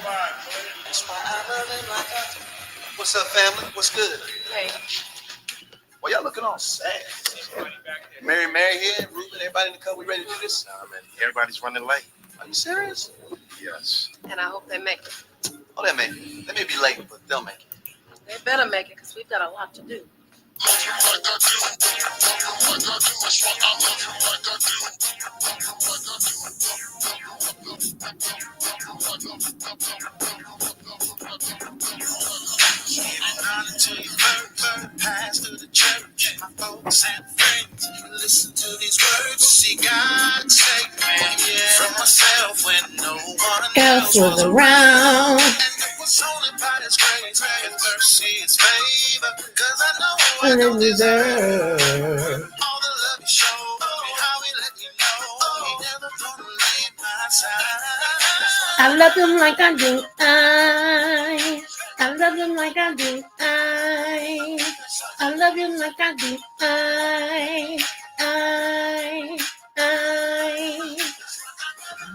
That's why I love him like I do. What's up, family? What's good? Hey, Well, y'all looking all sad. Mary here, Ruben, everybody in the cut. We ready to do this? Nah, man. Everybody's running late. Are you serious? Yes. and I hope they make it. Oh, they may be late, but they'll make it. They better make it because we've got a lot to do. To your bird, pass through the church. My folks and friends, listen to these words. See God take me from myself when no one else was around. And it was only by His grace and mercy, His favor. 'Cause I know I don't deserve all the love He showed me, how He let me know He never gonna leave my side. I love Him like I do. I love Him like I do. I love Him like I do.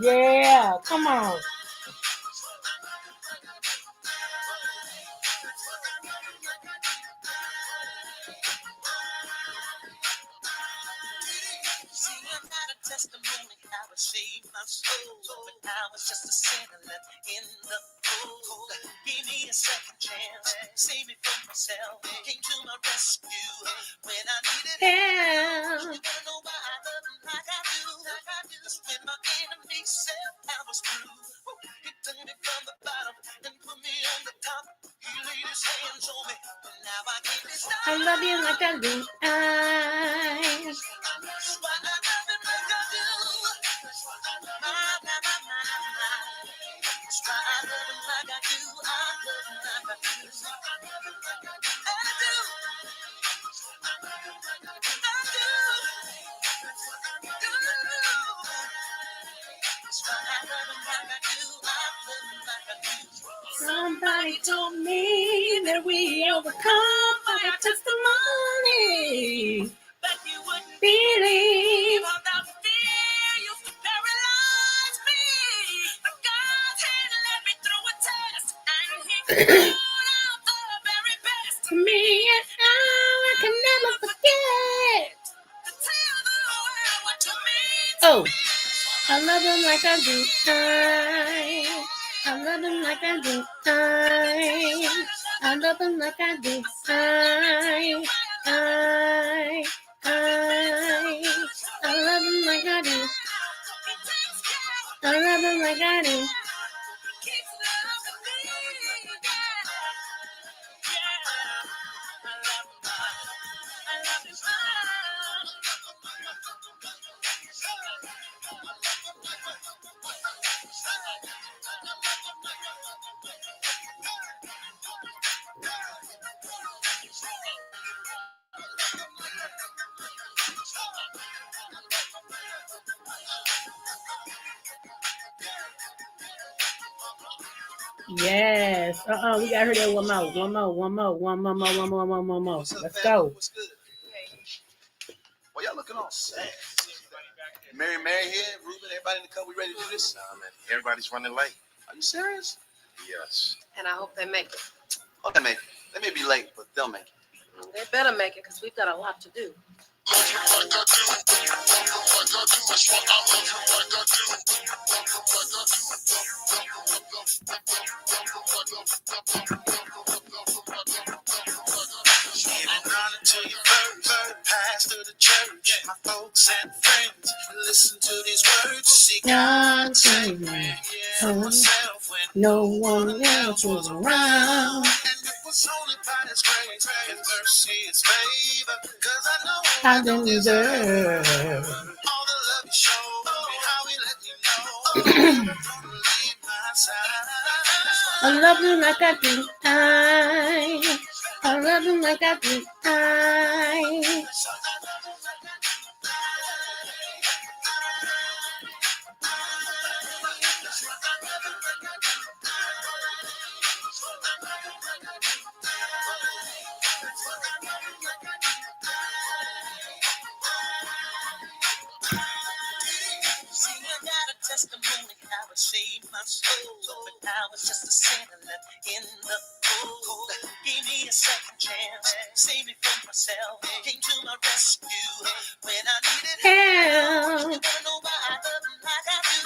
Yeah, come on. Testimony, I received my soul. When I was just a sinner left in the cold. Give me a second chance, save me from myself. Came to my rescue when I needed help. You wanna know why I love Him like I do? Cause when my enemy said I was through, He took me from the bottom and put me on the top. He laid His hands on me, and now I can't be stopped. I love You like I do. That's why I love Him like I do. That's why I love Him like I do. I love Him like I do. I do. Somebody told me that we overcome by a testimony. But you wouldn't believe how that fear used to paralyze me. But God's hand led me through a test, and He pulled out the very best to me. And I can never forget to tell the world what you mean to me. I love Him like I do. I love Him like I do. I love Him like I do. I love Him like I do. I love Him like I do. Yes. We got to hear that one more. Let's go. Well, y'all looking all sad. Mary here, Ruben, everybody in the cut. We ready to do this? Nah, man. Everybody's running late. Are you serious? Yes. And I hope they make it. Oh, they may be late, but they'll make it. They better make it because we've got a lot to do. To your bird, pass through the church. My folks and friends, listen to these words. See God take me from myself when no one else was around. And it was only by His grace and mercy, His favor. 'Cause I know I don't deserve all the love He showed me, how He let me know He never gonna leave my side. I love You like I do. I love Him like I do. testimony, I received my soul. When I was just a sinner left in the cold. Give me a second chance, save me from myself. Came to my rescue when I needed help. You wanna know why I love him like I do?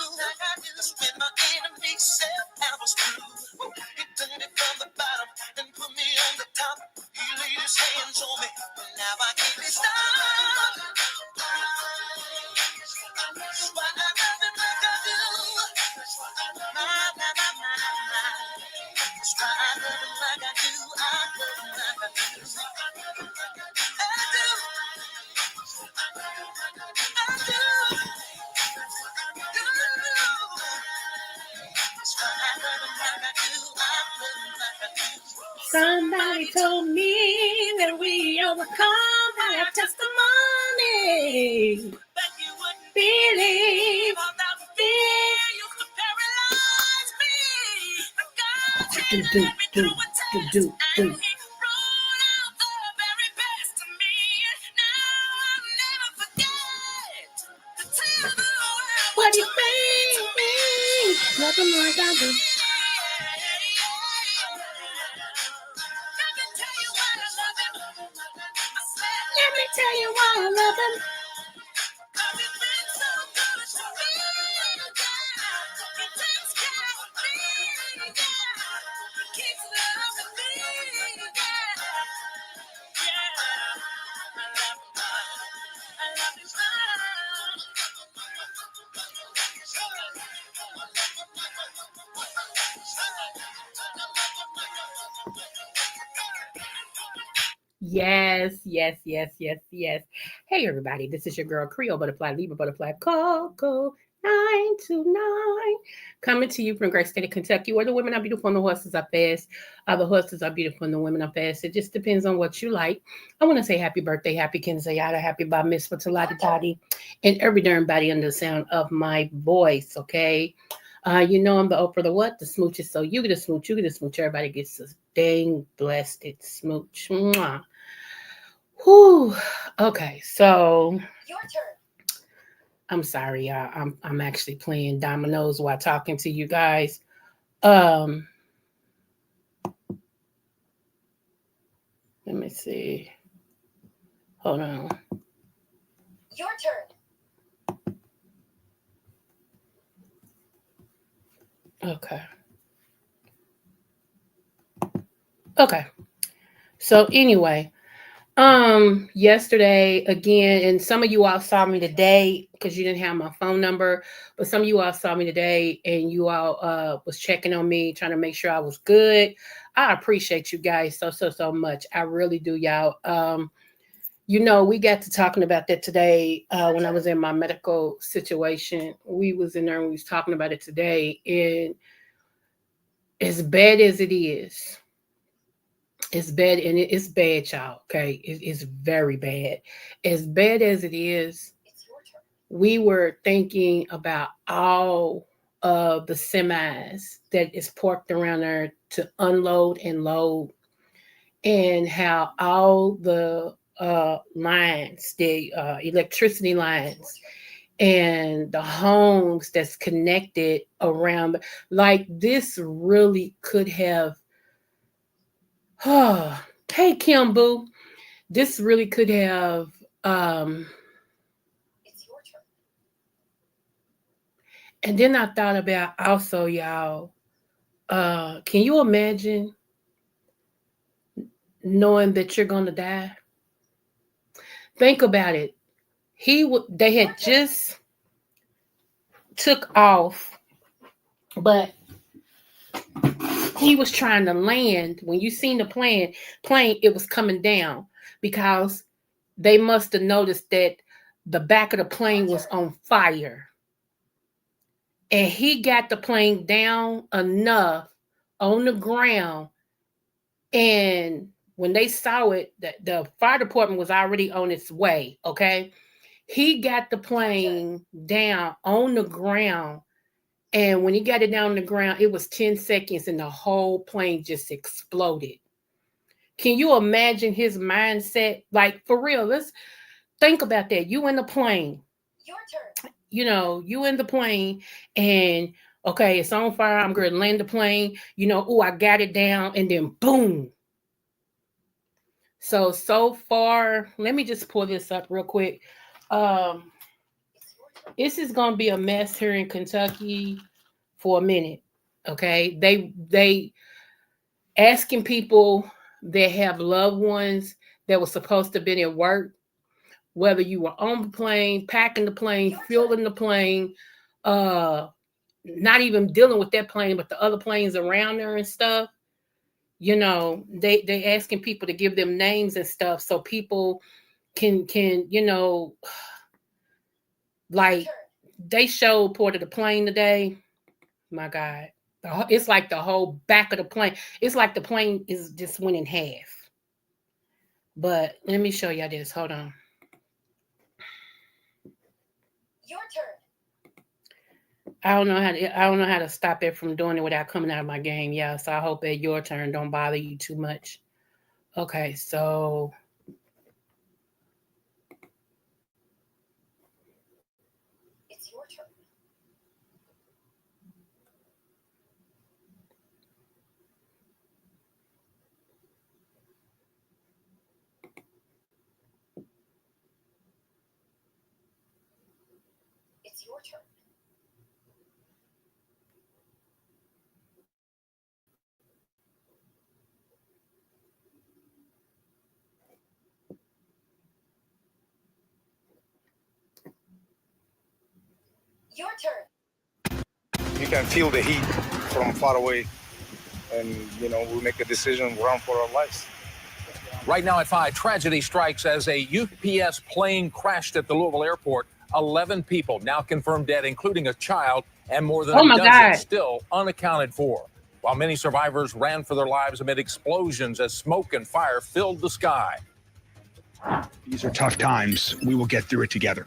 Cause when my enemy said I was through, he took me from the bottom and put me on the top. He laid his hands on me, now I can't be stopped. That's why I love him like I do. That's why I love him like I do. I love him like I do. Somebody told me that we overcome by our testimony. But you wouldn't believe all that fear used to paralyze me. But God had to let me through a test, and He brought out the very best of me. Now I'll never forget to tell the world what you made me. Nothing like I do. Let me tell you why I love him. Cause he's been so good to me. He takes care of me. He keeps loving me. I love his love. Yes, yes, yes, yes, yes. Hey, everybody, this is your girl, Creole Butterfly, Libra Butterfly, Coco 929, coming to you from Great State of Kentucky, where the women are beautiful and the horses are fast. The horses are beautiful and the women are fast. It just depends on what you like. I want to say happy birthday, happy Kenzayata, happy bar mitzvah to Lottie Toddy, and every darn body under the sound of my voice, okay? You know I'm the Oprah, the what? The smooches. So you get a smooch, you get a smooch. Everybody gets a dang blessed smooch. Mwah. Whew. Okay, so your turn. I'm sorry, y'all. I'm actually playing dominoes while talking to you guys. Let me see. Hold on. Your turn. Okay. Okay. So anyway, yesterday again, and some of you all saw me today because you didn't have my phone number, but some of you all saw me today and you all was checking on me, trying to make sure I was good. I appreciate you guys so much. I really do, y'all. You know, we got to talking about that today when I was in my medical situation. We was in there and we was talking about it today, and as bad as it is, it's bad, and it's bad, y'all. Okay, it's very bad. As bad as it is, we were thinking about all of the semis that is parked around there to unload and load, and how all the lines, the electricity lines, and the homes that's connected around, like this really could have. Hey, Kim Boo, this really could have. It's your turn. And then I thought about also, y'all. Can you imagine knowing that you're gonna die? Think about it. They had just took off, but he was trying to land. When you seen the plane, it was coming down because they must have noticed that the back of the plane was on fire. And he got the plane down enough on the ground. And when they saw it, the fire department was already on its way. Okay. He got the plane down on the ground. And when he got it down on the ground, it was 10 seconds and the whole plane just exploded. Can you imagine his mindset? Like, for real, let's think about that. You in the plane. Your turn. You know, you in the plane, and Okay, it's on fire. I'm going to land the plane. Oh, I got it down, and then boom. So far, let me just pull this up real quick. Um, this is going to be a mess here in Kentucky for a minute. Okay, they asking people that have loved ones that were supposed to have been at work, whether you were on the plane, packing the plane, fueling the plane, uh, not even dealing with that plane, but the other planes around there and stuff. They asking people to give them names and stuff so people can like they showed part of the plane today. My God, it's like the whole back of the plane. It's like the plane is just went in half. But let me show y'all this. Hold on. Your turn. I don't know how to stop it from doing it without coming out of my game. Yeah, so I hope that your turn don't bother you too much. Okay, so It's your turn. It's your turn. Your turn. You can feel the heat from far away, and we make a decision, run for our lives. Right now at 5, tragedy strikes as a UPS plane crashed at the Louisville airport. 11 people now confirmed dead, including a child, and more than a dozen God. still unaccounted for. While many survivors ran for their lives amid explosions as smoke and fire filled the sky. These are tough times. We will get through it together.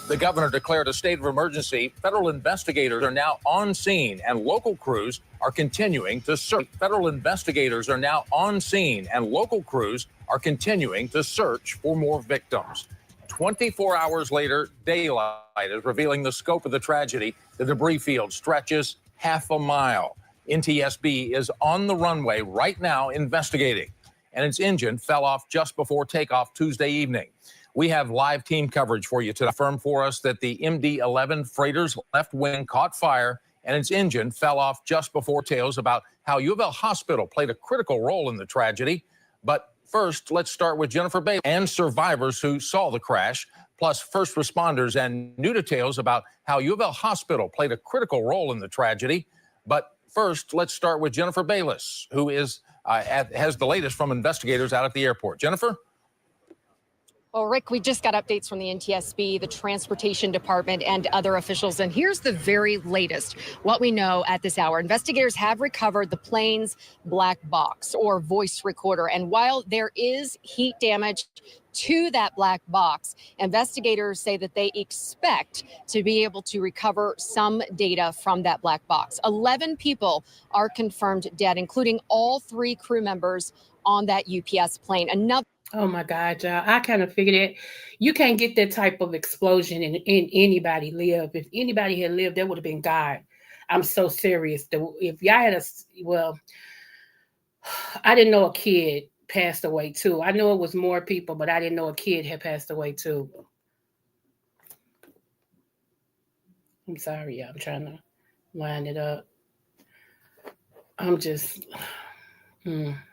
The governor declared a state of emergency. Federal investigators are now on scene, and local crews are continuing to search. Federal investigators are now on scene, and local crews are continuing to search for more victims. 24 hours later, daylight is revealing the scope of the tragedy. The debris field stretches half a mile. NTSB is on the runway right now investigating, and its engine fell off just before takeoff Tuesday evening. We have live team coverage for you to confirm for us that the MD-11 freighter's left wing caught fire and its engine fell off just before. Tales about how U of L Hospital played a critical role in the tragedy. But first, let's start with Jennifer Bailey and survivors who saw the crash, plus first responders and new details about how U of L Hospital played a critical role in the tragedy. But first, let's start with Jennifer Bayless, who has the latest from investigators out at the airport. Jennifer? Well, Rick, we just got updates from the NTSB, the Transportation Department, and other officials. And here's the very latest. What we know at this hour, investigators have recovered the plane's black box or voice recorder. And while there is heat damage to that black box, investigators say that they expect to be able to recover some data from that black box. 11 people are confirmed dead, including all 3 crew members on that UPS plane. Oh my God, y'all. I kind of figured it. You can't get that type of explosion and anybody live. If anybody had lived, that would have been God. I'm so serious. If y'all had I didn't know a kid passed away too. I know it was more people, but I didn't know a kid had passed away too. I'm sorry, y'all. I'm trying to line it up. I'm just...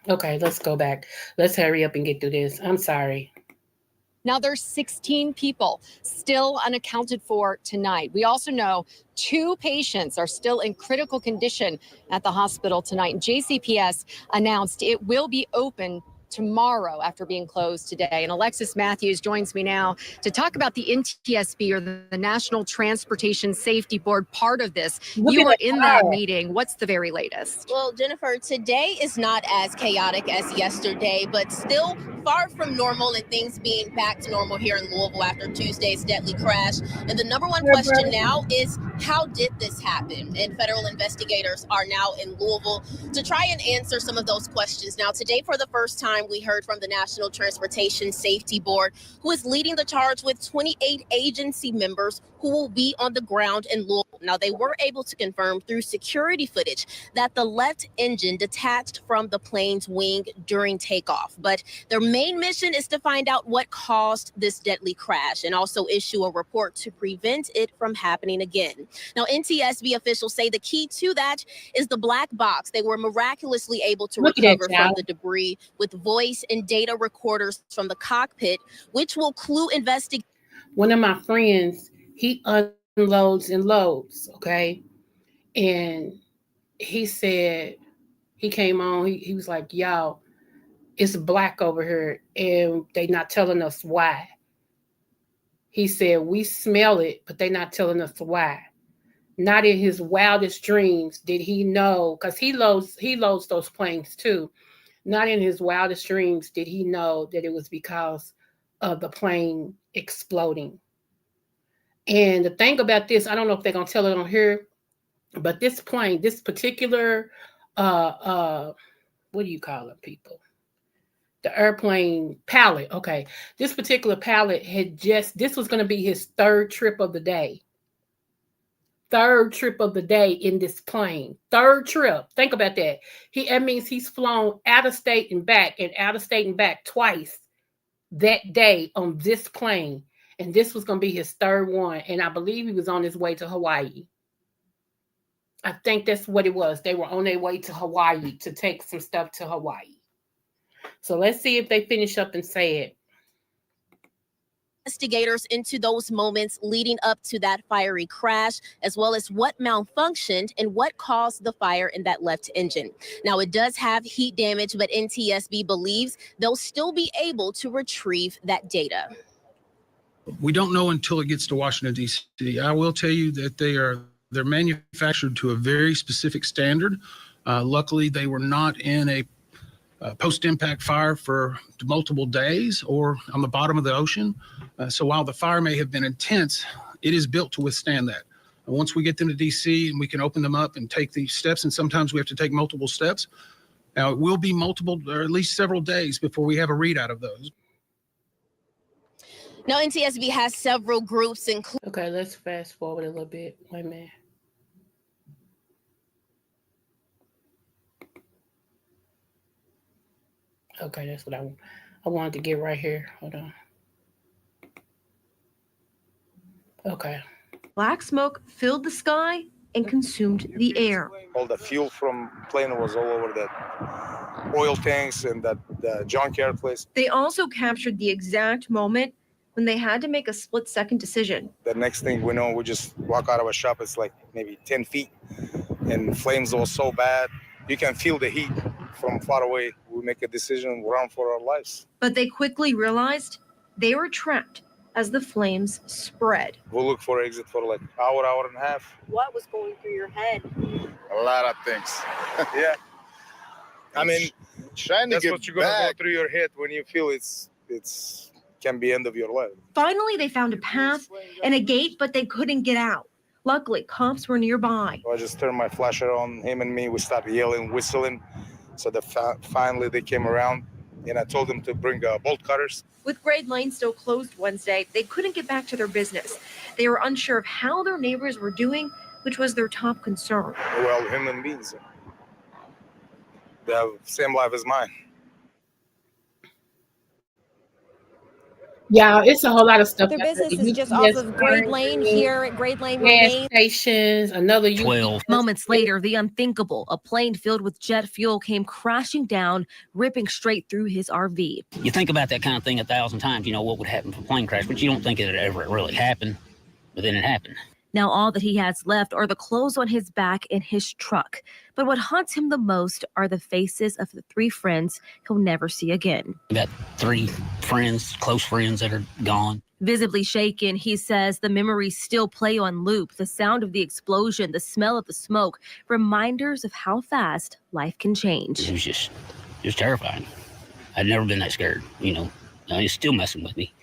Okay, let's go back. Let's hurry up and get through this. I'm sorry. Now there's 16 people still unaccounted for tonight. We also know 2 patients are still in critical condition at the hospital tonight. And JCPS announced it will be open tomorrow after being closed today. And Alexis Matthews joins me now to talk about the NTSB, or the National Transportation Safety Board, part of this. You were in that meeting. What's the very latest? Well, Jennifer, today is not as chaotic as yesterday, but still far from normal, and things being back to normal here in Louisville after Tuesday's deadly crash. And the number one question now is, how did this happen? And federal investigators are now in Louisville to try and answer some of those questions. Now, today, for the first time, we heard from the National Transportation Safety Board, who is leading the charge with 28 agency members who will be on the ground in Louisville. Now, they were able to confirm through security footage that the left engine detached from the plane's wing during takeoff. But their main mission is to find out what caused this deadly crash and also issue a report to prevent it from happening again. Now, NTSB officials say the key to that is the black box. They were miraculously able to recover from the debris with voice and data recorders from the cockpit, which will clue investigators. One of my friends, he unloads and loads, okay? And he said, he came on, he was like, y'all, it's black over here and they not telling us why. He said, we smell it, but they not telling us why. Not in his wildest dreams did he know, because he loads those planes too. Not in his wildest dreams did he know that it was because of the plane exploding. And the thing about this, I don't know if they're going to tell it on here, but this plane, this particular, what do you call it, people? The airplane pilot. Okay. This particular pilot this was going to be his third trip of the day. Third trip of the day in this plane. Third trip. Think about that. That means he's flown out of state and back twice that day on this plane. And this was going to be his third one. And I believe he was on his way to Hawaii. I think that's what it was. They were on their way to Hawaii to take some stuff to Hawaii. So let's see if they finish up and say it. Investigators into those moments leading up to that fiery crash, as well as what malfunctioned and what caused the fire in that left engine. Now, it does have heat damage, but NTSB believes they'll still be able to retrieve that data. We don't know until it gets to Washington, D.C. I will tell you that they're manufactured to a very specific standard. Luckily, they were not in a post-impact fire for multiple days or on the bottom of the ocean. So while the fire may have been intense, it is built to withstand that. And once we get them to D.C. and we can open them up and take these steps, and sometimes we have to take multiple steps. Now, it will be multiple or at least several days before we have a readout of those. Now, NTSB has several groups, including... Okay, let's fast forward a little bit. Wait a minute. Okay, that's what I wanted to get right here. Hold on. Okay. Black smoke filled the sky and consumed the air. All the fuel from plane was all over that oil tanks and the junkyard place. They also captured the exact moment when they had to make a split-second decision. The next thing we know, we just walk out of a shop. It's like maybe 10 feet, and flames were so bad. You can feel the heat from far away. We make a decision, run for our lives. But they quickly realized they were trapped as the flames spread. We'll look for exit for like hour and a half. What was going through your head? A lot of things. Yeah. I mean, trying to that's get what you're gonna back. go through your head when you feel it's can be end of your life. Finally, they found a path and a gate, but they couldn't get out. Luckily, cops were nearby. So I just turned my flasher on, him and me. We started yelling, whistling. So finally they came around, and I told them to bring bolt cutters. With Grade Lane still closed Wednesday, they couldn't get back to their business. They were unsure of how their neighbors were doing, which was their top concern. Well, human beings, they have the same life as mine. Yeah, it's a whole lot of stuff. Their business is just off of Grade Lane here at Grade Lane Gas stations, another 12. Moments later, the unthinkable, a plane filled with jet fuel came crashing down, ripping straight through his RV. You think about that kind of thing 1,000 times, you know what would happen from a plane crash, but you don't think it ever really happened, but then it happened. Now all that he has left are the clothes on his back and his truck. But what haunts him the most are the faces of the 3 friends he'll never see again. About 3 friends, close friends that are gone. Visibly shaken, he says the memories still play on loop. The sound of the explosion, the smell of the smoke, reminders of how fast life can change. It was just terrifying. I'd never been that scared, you know. It's still messing with me.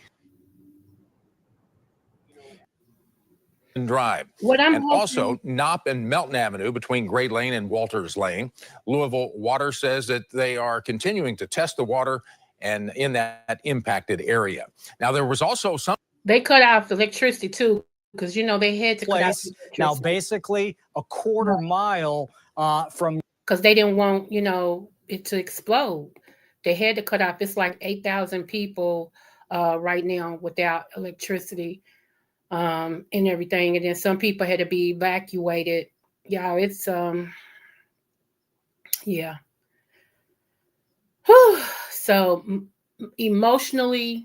Drive. And also Knopp and Melton Avenue between Grade Lane and Walters Lane. Louisville Water says that they are continuing to test the water and in that impacted area. Now, there was also some... They cut off the electricity, too. because they had to cut out place. Now, basically, a quarter mile from. Because they didn't want it to explode. They had to cut off. It's like 8,000 people right now without electricity and everything, and then some people had to be evacuated. Yeah, it's yeah. So emotionally,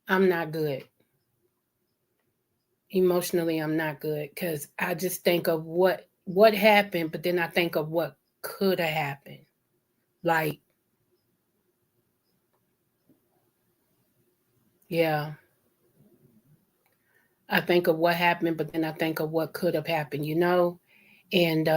I'm not good. Emotionally, I'm not good because I just think of what happened, but then I think of what could have happened. Like, yeah. I think of what happened, but then I think of what could have happened, and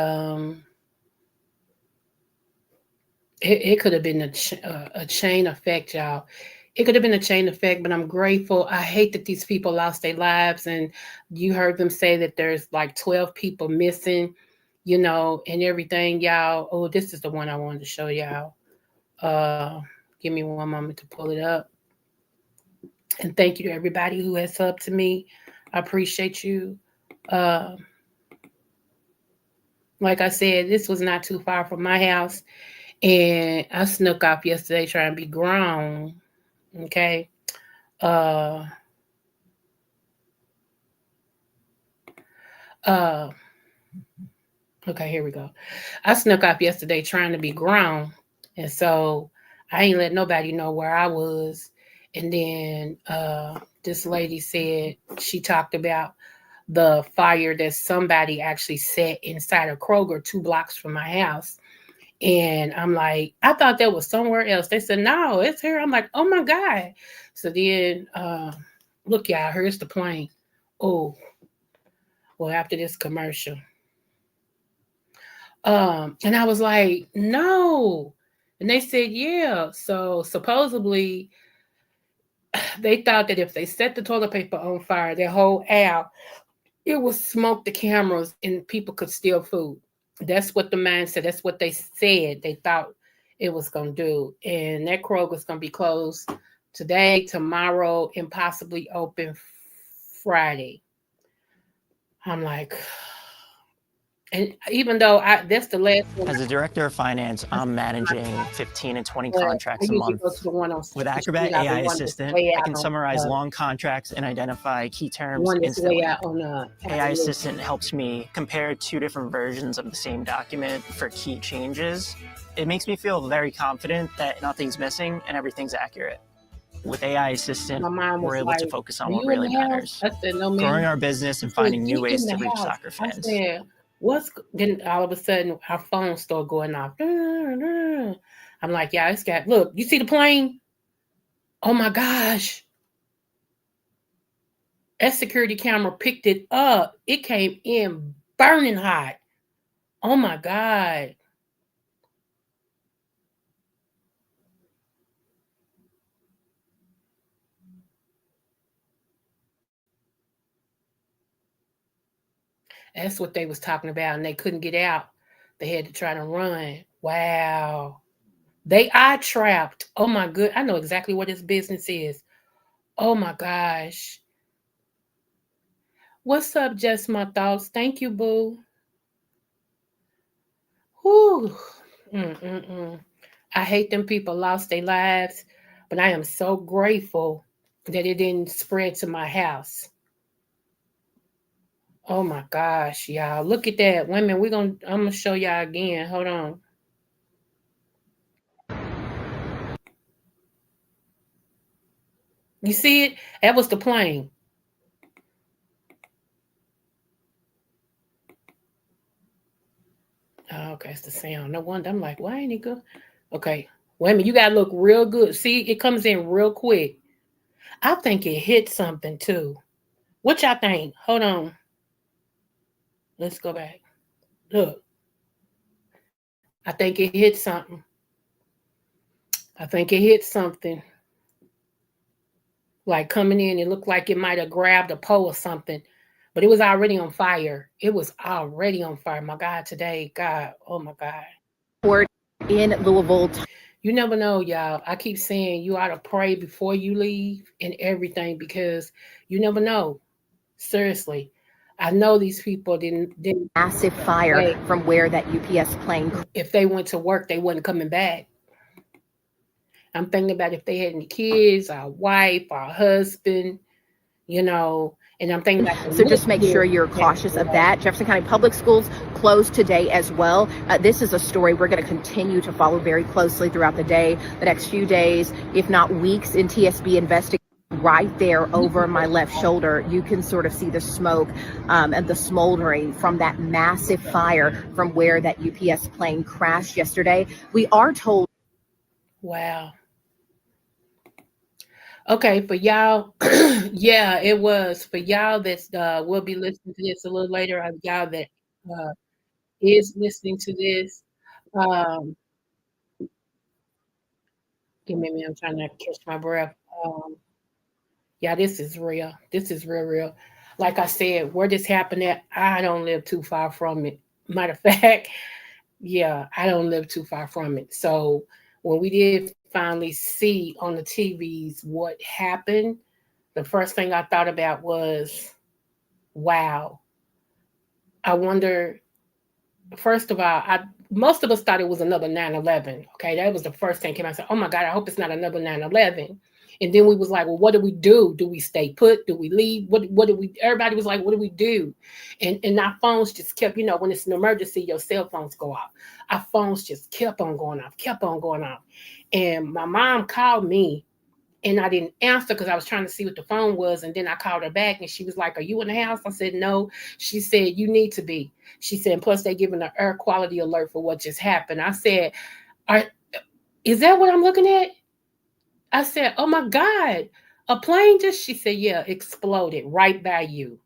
it could have been a chain effect, y'all. It could have been a chain effect, but I'm grateful. I hate that these people lost their lives, and you heard them say that there's like 12 people missing, and everything, y'all. Oh, this is the one I wanted to show y'all. Give me one moment to pull it up. And thank you to everybody who has subbed to me. I appreciate you. Like I said, this was not too far from my house, and I snuck off yesterday trying to be grown. Okay. Okay, here we go. I snuck off yesterday trying to be grown, and so I ain't let nobody know where I was. And then this lady said she talked about the fire that somebody actually set inside a Kroger 2 blocks from my house. And I'm like, I thought that was somewhere else. They said, no, it's here. I'm like, oh my God. So then, look, y'all, here's the plane. Oh, well, after this commercial. And I was like, no. And they said, yeah. So supposedly they thought that if they set the toilet paper on fire, their whole aisle, it would smoke the cameras and people could steal food. That's what the man said. That's what they said. They thought it was going to do. And that Kroger's going to be closed today, tomorrow, and possibly open Friday. I'm like, and even though that's the last one. As a director of finance, I'm managing 15 and 20 contracts a month. With Acrobat AI Assistant, I can summarize long contracts and identify key terms instantly. AI Assistant helps me compare 2 different versions of the same document for key changes. It makes me feel very confident that nothing's missing and everything's accurate. With AI Assistant, we're able to focus on what really matters. Growing our business and finding new ways to reach soccer fans. Then all of a sudden our phone started going off. I'm like, yeah, it's got, look, you see the plane? Oh my gosh. That security camera picked it up. It came in burning hot. Oh my God. That's what they was talking about, and they couldn't get out. They had to try to run. Wow. They eye trapped. Oh my good. I know exactly what this business is. Oh my gosh. What's up, Just My Thoughts? Thank you, boo. Whew. I hate them people lost their lives, but I am so grateful that it didn't spread to my house. Oh my gosh, y'all. Look at that. Wait a minute, I'm gonna show y'all again. Hold on. You see it? That was the plane. Oh, okay, it's the sound. No wonder. I'm like, why ain't he good? Okay. Wait a minute. You gotta look real good. See, it comes in real quick. I think it hit something too. What y'all think? Hold on. Let's go back. Look. I think it hit something. Like coming in, it looked like it might have grabbed a pole or something, but it was already on fire. It was already on fire. My God, today, God, oh my God. We're in Louisville. You never know, y'all. I keep saying you ought to pray before you leave and everything because you never know. Seriously. I know these people didn't Massive fire from where that UPS plane. If they went to work, they wasn't coming back. I'm thinking about if they had any kids, our wife, our husband, you know, and I'm thinking about So just make sure you're cautious of that. Jefferson County Public Schools closed today as well. This is a story we're going to continue to follow very closely throughout the day, the next few days, if not weeks, in TSB investigation. Right there over my left shoulder, you can sort of see the smoke and the smoldering from that massive fire from where that UPS plane crashed yesterday. We are told. Wow. Okay, for y'all, yeah, it was. For y'all that's will be listening to this a little later, y'all that is listening to this, um, give me a minute, I'm trying to catch my breath. Yeah, this is real. This is real, real. Like I said, where this happened at, I don't live too far from it. Matter of fact, yeah, I don't live too far from it. So when we did finally see on the TVs what happened, the first thing I thought about was, wow. I wonder, first of all, most of us thought it was another 9/11. Okay, that was the first thing came out. I said, oh my God, I hope it's not another 9/11. And then we was like, well, what do we do? Do we stay put? Do we leave? What do we, everybody was like, what do we do? And our phones just kept, you know, when it's an emergency, your cell phones go off. Our phones just kept on going off, kept on going off. And my mom called me and I didn't answer because I was trying to see what the phone was. And then I called her back and she was like, are you in the house? I said, no. She said, you need to be. She said, plus they're giving an air quality alert for what just happened. I said, is that what I'm looking at? I said, oh my God, a plane just, she said, yeah, exploded right by you.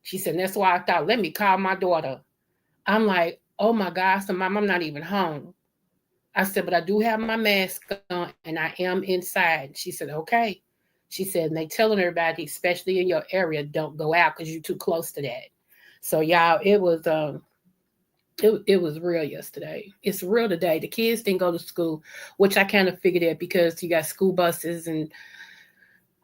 She said, that's why I thought, let me call my daughter. I'm like, oh my God. I said, Mom, I'm not even home. I said, but I do have my mask on and I am inside. She said, okay. She said, and they telling everybody, especially in your area, don't go out because you're too close to that. So y'all, it was real yesterday. It's real today. The kids didn't go to school, which I kind of figured it because you got school buses and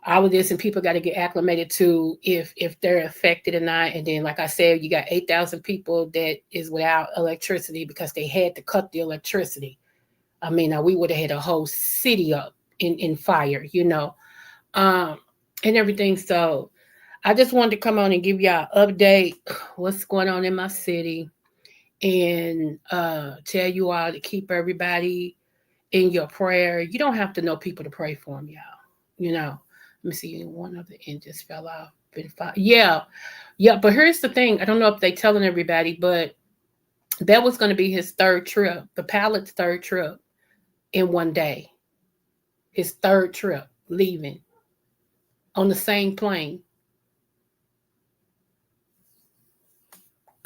all of this, and people got to get acclimated to if they're affected or not. And then, like I said, you got 8,000 people that is without electricity because they had to cut the electricity. I mean, we would have had a whole city up in fire, you know, and everything. So I just wanted to come on and give y'all an update, what's going on in my city, and tell you all to keep everybody in your prayer. You don't have to know people to pray for them, y'all. You know, let me see, one of the end just fell off. Yeah. But here's the thing. I don't know if they're telling everybody, but that was going to be his third trip, the pilot's third trip in one day. His third trip leaving on the same plane.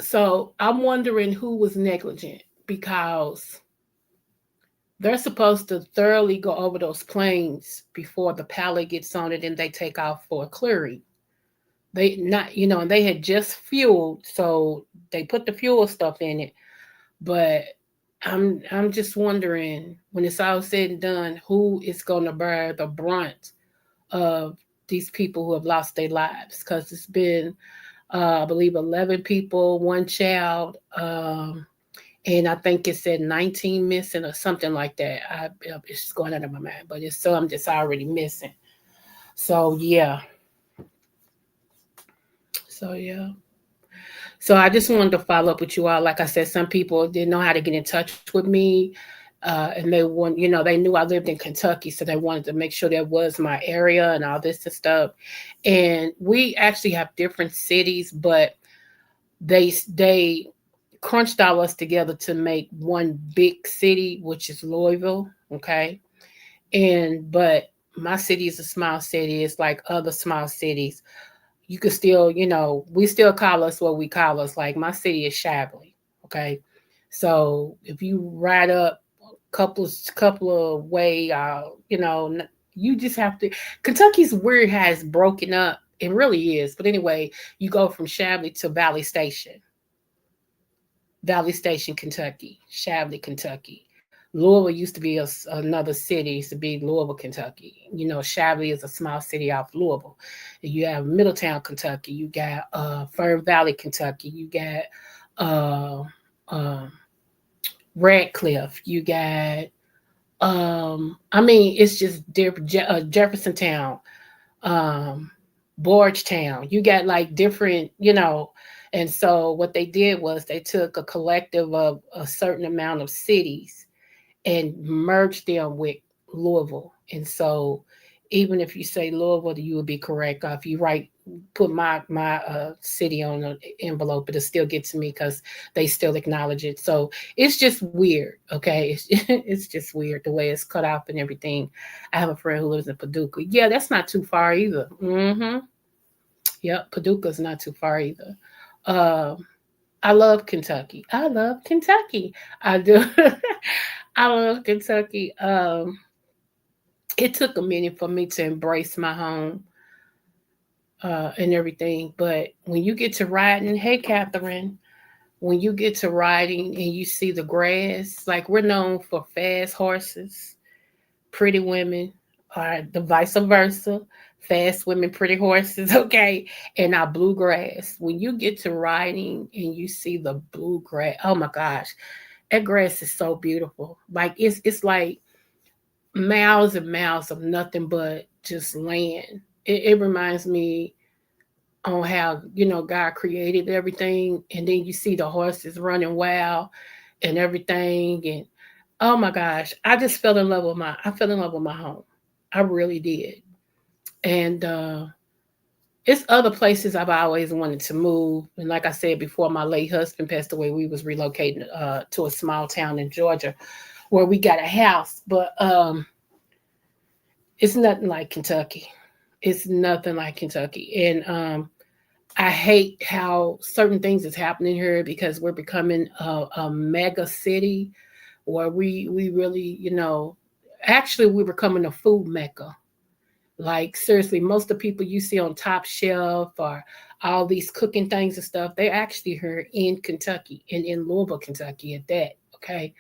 So I'm wondering who was negligent, because they're supposed to thoroughly go over those planes before the pilot gets on it and they take off for a clearing. They not, you know, and they had just fueled, so they put the fuel stuff in it. But I'm just wondering, when it's all said and done, who is going to bear the brunt of these people who have lost their lives? Because it's been, I believe, 11 people, one child, and I think it said 19 missing or something like that. It's going out of my mind, but it's some just already missing. So yeah. So I just wanted to follow up with you all. Like I said, some people didn't know how to get in touch with me. And they want, you know, they knew I lived in Kentucky, so they wanted to make sure that was my area and all this and stuff. And we actually have different cities, but they crunched all us together to make one big city, which is Louisville. Okay. But my city is a small city. It's like other small cities. You could still, you know, we still call us what we call us. Like my city is Shapley. Okay. So if you ride up a couple of way, you know, you just have to, Kentucky's weird how it's broken up. It really is. But anyway, you go from Shapley to Valley Station, Kentucky, Shapley, Kentucky. Louisville used to be another city. It used to be Louisville, Kentucky. You know, Shapley is a small city off Louisville. You have Middletown, Kentucky. You got Fern Valley, Kentucky. You got Radcliffe. You got I mean, it's just Jeffersontown, Borgetown. You got like different, you know. And so what they did was they took a collective of a certain amount of cities and merged them with Louisville. And so even if you say Louisville, you would be correct. If you put my city on the envelope, it'll still get to me because they still acknowledge it. So it's just weird, okay? It's just weird the way it's cut off and everything. I have a friend who lives in Paducah. Yeah, that's not too far either. Mm-hmm. Yep, Paducah's not too far either. I love Kentucky. I love Kentucky. I do. I love Kentucky. It took a minute for me to embrace my home and everything. But when you get to riding, hey, Catherine, when you get to riding and you see the grass, like we're known for fast horses, pretty women, or the vice versa. Fast women, pretty horses, okay, and our bluegrass. When you get to riding and you see the bluegrass, oh my gosh, that grass is so beautiful. Like it's like miles and miles of nothing but just land. It reminds me on how, you know, God created everything, and then you see the horses running wild and everything, and oh my gosh, I just fell in love with my home. I really did. And it's other places I've always wanted to move. And like I said before, my late husband passed away, we was relocating to a small town in Georgia where we got a house. But it's nothing like Kentucky. It's nothing like Kentucky. And I hate how certain things is happening here because we're becoming a mega city where we really, you know, actually we're becoming a food mecca. Like seriously, most of the people you see on Top Shelf or all these cooking things and stuff, they're actually here in Kentucky and in Louisville, Kentucky at that. Okay.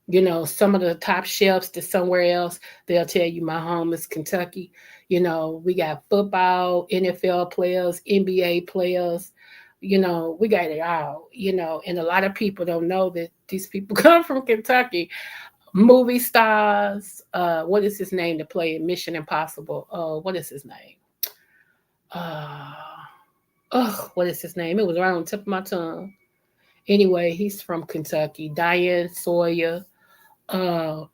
You know, some of the top shelves to somewhere else, they'll tell you my home is Kentucky. You know, we got football, NFL players, NBA players, you know, we got it all, you know, and a lot of people don't know that these people come from Kentucky. Movie stars, what is his name to play in Mission Impossible? What is his name? What is his name? It was right on the tip of my tongue. Anyway, he's from Kentucky. Diane Sawyer.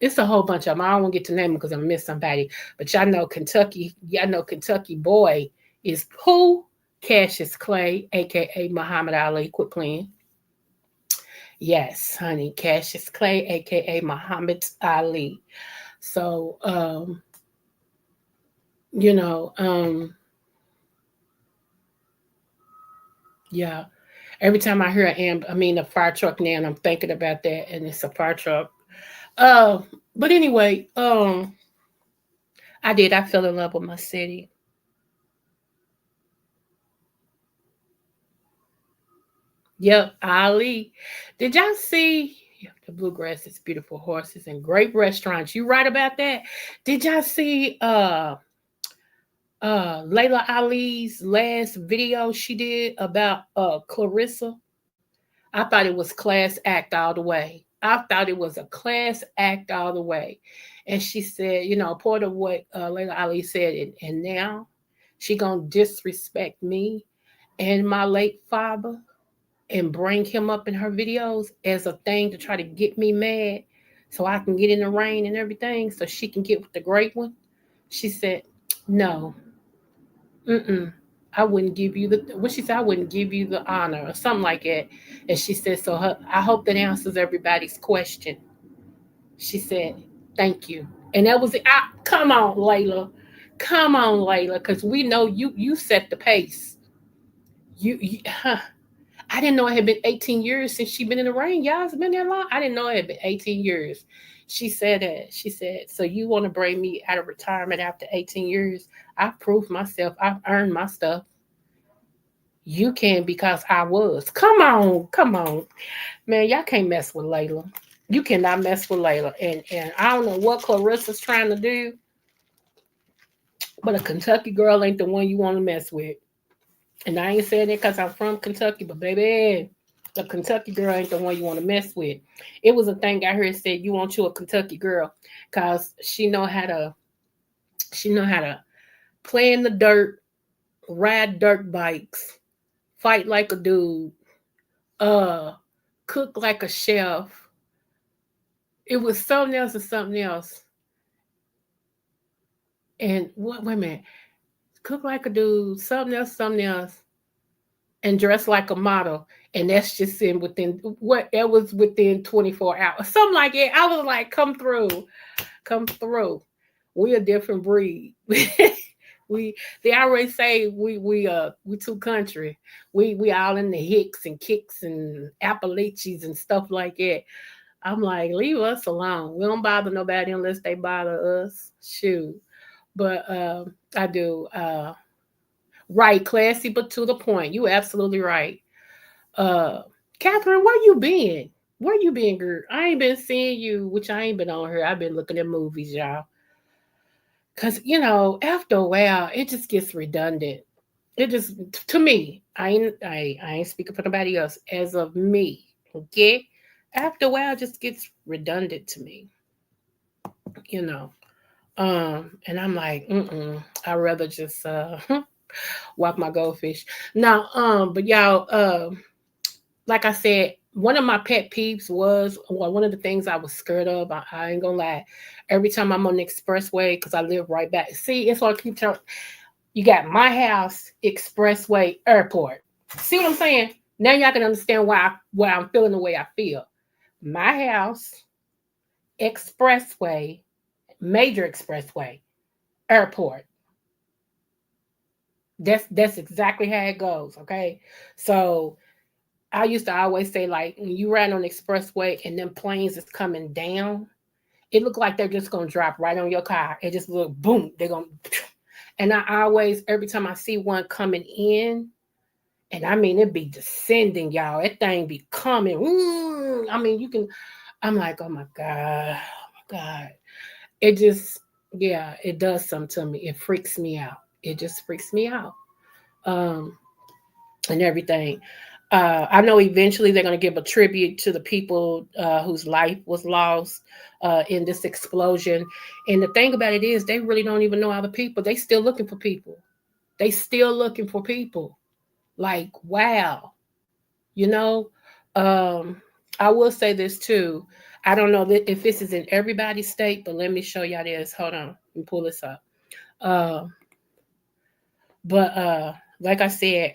It's a whole bunch of them. I don't want to get to name them because I'm gonna miss somebody. But y'all know Kentucky. Y'all know Kentucky boy is who? Cassius Clay, aka Muhammad Ali. Quit playing. Yes, honey, Cassius Clay, aka Muhammad Ali. So, you know, yeah. Every time I hear a fire truck now, and I'm thinking about that, and it's a fire truck. But anyway, I fell in love with my city. Yep, Ali. Did y'all see the bluegrass is beautiful horses and great restaurants? You right about that? Did y'all see Layla Ali's last video she did about Clarissa? I thought it was class act all the way. I thought it was a class act all the way. And she said, you know, part of what Layla Ali said, and now she gonna disrespect me and my late father and bring him up in her videos as a thing to try to get me mad so I can get in the rain and everything so she can get with the great one. She said, no, I wouldn't give you what she said, I wouldn't give you the honor or something like that. And she said, I hope that answers everybody's question. She said, thank you. And that was it. Come on, Layla. Come on, Layla, because we know you set the pace. I didn't know it had been 18 years since she'd been in the ring. Y'all, it's been that long. I didn't know it had been 18 years. She said that. She said, so you want to bring me out of retirement after 18 years? I've proved myself. I've earned my stuff. You can because I was. Come on. Man, y'all can't mess with Layla. You cannot mess with Layla. And I don't know what Clarissa's trying to do, but a Kentucky girl ain't the one you want to mess with. And I ain't saying it because I'm from Kentucky, but baby, the Kentucky girl ain't the one you want to mess with. It was a thing I heard said you want you a Kentucky girl because she know how to play in the dirt, ride dirt bikes, fight like a dude, uh, cook like a chef. It was something else and something else. And what? Wait a minute. Cook like a dude, something else, and dress like a model. And that's just in within what that was within 24 hours. Something like it. I was like, come through. Come through. We a different breed. They already say we too country. We all in the hicks and kicks and Appalachians and stuff like that. I'm like, leave us alone. We don't bother nobody unless they bother us. Shoot. But I do. Right, classy, but to the point. You absolutely right. Catherine, where you been? Where you been, girl? I ain't been seeing you, which I ain't been on here. I've been looking at movies, y'all. Cause after a while, it just gets redundant. It just to me, I ain't speaking for nobody else. As of me, okay. After a while, it just gets redundant to me. You know. And I'm like, I'd rather just walk my goldfish. Now, but y'all, like I said, one of my pet peeves was, well, one of the things I was scared of. I ain't gonna lie. Every time I'm on the expressway, because I live right back. See, it's what I keep telling you. Got my house, expressway, airport. See what I'm saying? Now y'all can understand why I'm feeling the way I feel. My house, expressway, major expressway, airport. That's exactly how it goes. Okay, so I used to always say, like, when you ride on the expressway and them planes is coming down, it look like they're just gonna drop right on your car. It just look boom, they're gonna. And I always, every time I see one coming in, and I mean it be descending, y'all. That thing be coming. I mean, you can. I'm like, oh my god, oh my god. It just, yeah, it does something to me. It freaks me out. It just freaks me out. Um, and everything. I know eventually they're going to give a tribute to the people whose life was lost in this explosion. And the thing about it is, they really don't even know other people. They still looking for people. They still looking for people. Like, wow. You know, um, I will say this too. I don't know if this is in everybody's state, but let me show y'all this. Hold on. Let me pull this up. Uh, but like I said,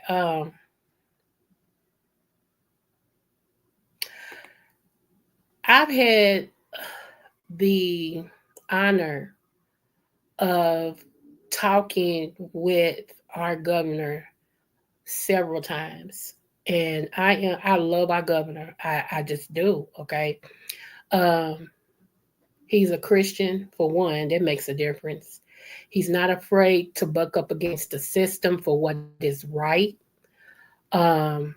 I've had the honor of talking with our governor several times. And I love our governor. I just do. Okay. Um, he's a Christian for one. That makes a difference. He's not afraid to buck up against the system for what is right. Um,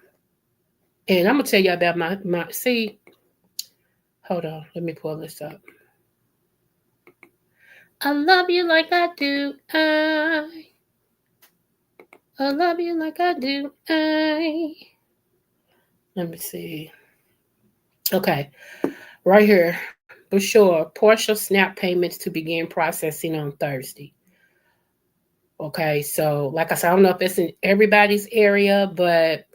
and I'm gonna tell you about my see. Hold on, let me pull this up. I love you like I do. I love you like I do. Let me see. Okay, right here. For sure, partial SNAP payments to begin processing on Thursday. Okay, so like I said, I don't know if it's in everybody's area, but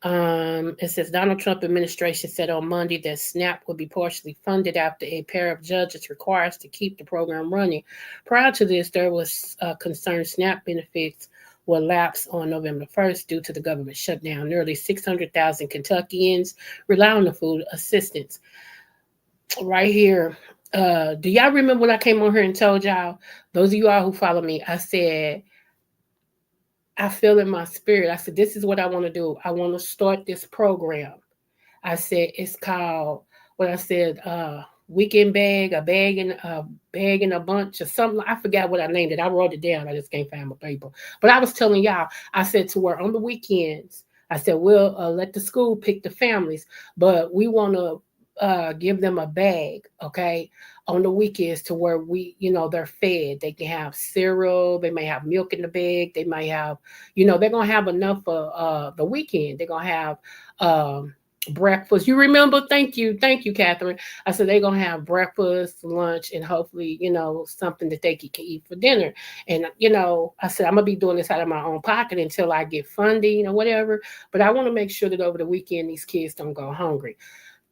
it says Donald Trump administration said on Monday that SNAP will be partially funded after a pair of judges requires to keep the program running. Prior to this, there was concern SNAP benefits will lapse on November 1st due to the government shutdown. Nearly 600,000 Kentuckians rely on the food assistance. Right here. Do y'all remember when I came on here and told y'all, those of you all who follow me, I said, I feel in my spirit. I said, this is what I want to do. I want to start this program. I said, it's called, what I said, weekend bag, a bag and a bunch or something. I forgot what I named it. I wrote it down. I just can't find my paper. But I was telling y'all, I said to where on the weekends, I said, we'll let the school pick the families, but we want to give them a bag, okay, on the weekends to where they're fed. They can have cereal, they may have milk in the bag, they might have, they're gonna have enough for the weekend. They're gonna have breakfast. You remember? Thank you, Catherine. I said they're gonna have breakfast, lunch, and hopefully, something that they can eat for dinner. And I said I'm gonna be doing this out of my own pocket until I get funding or whatever. But I want to make sure that over the weekend these kids don't go hungry.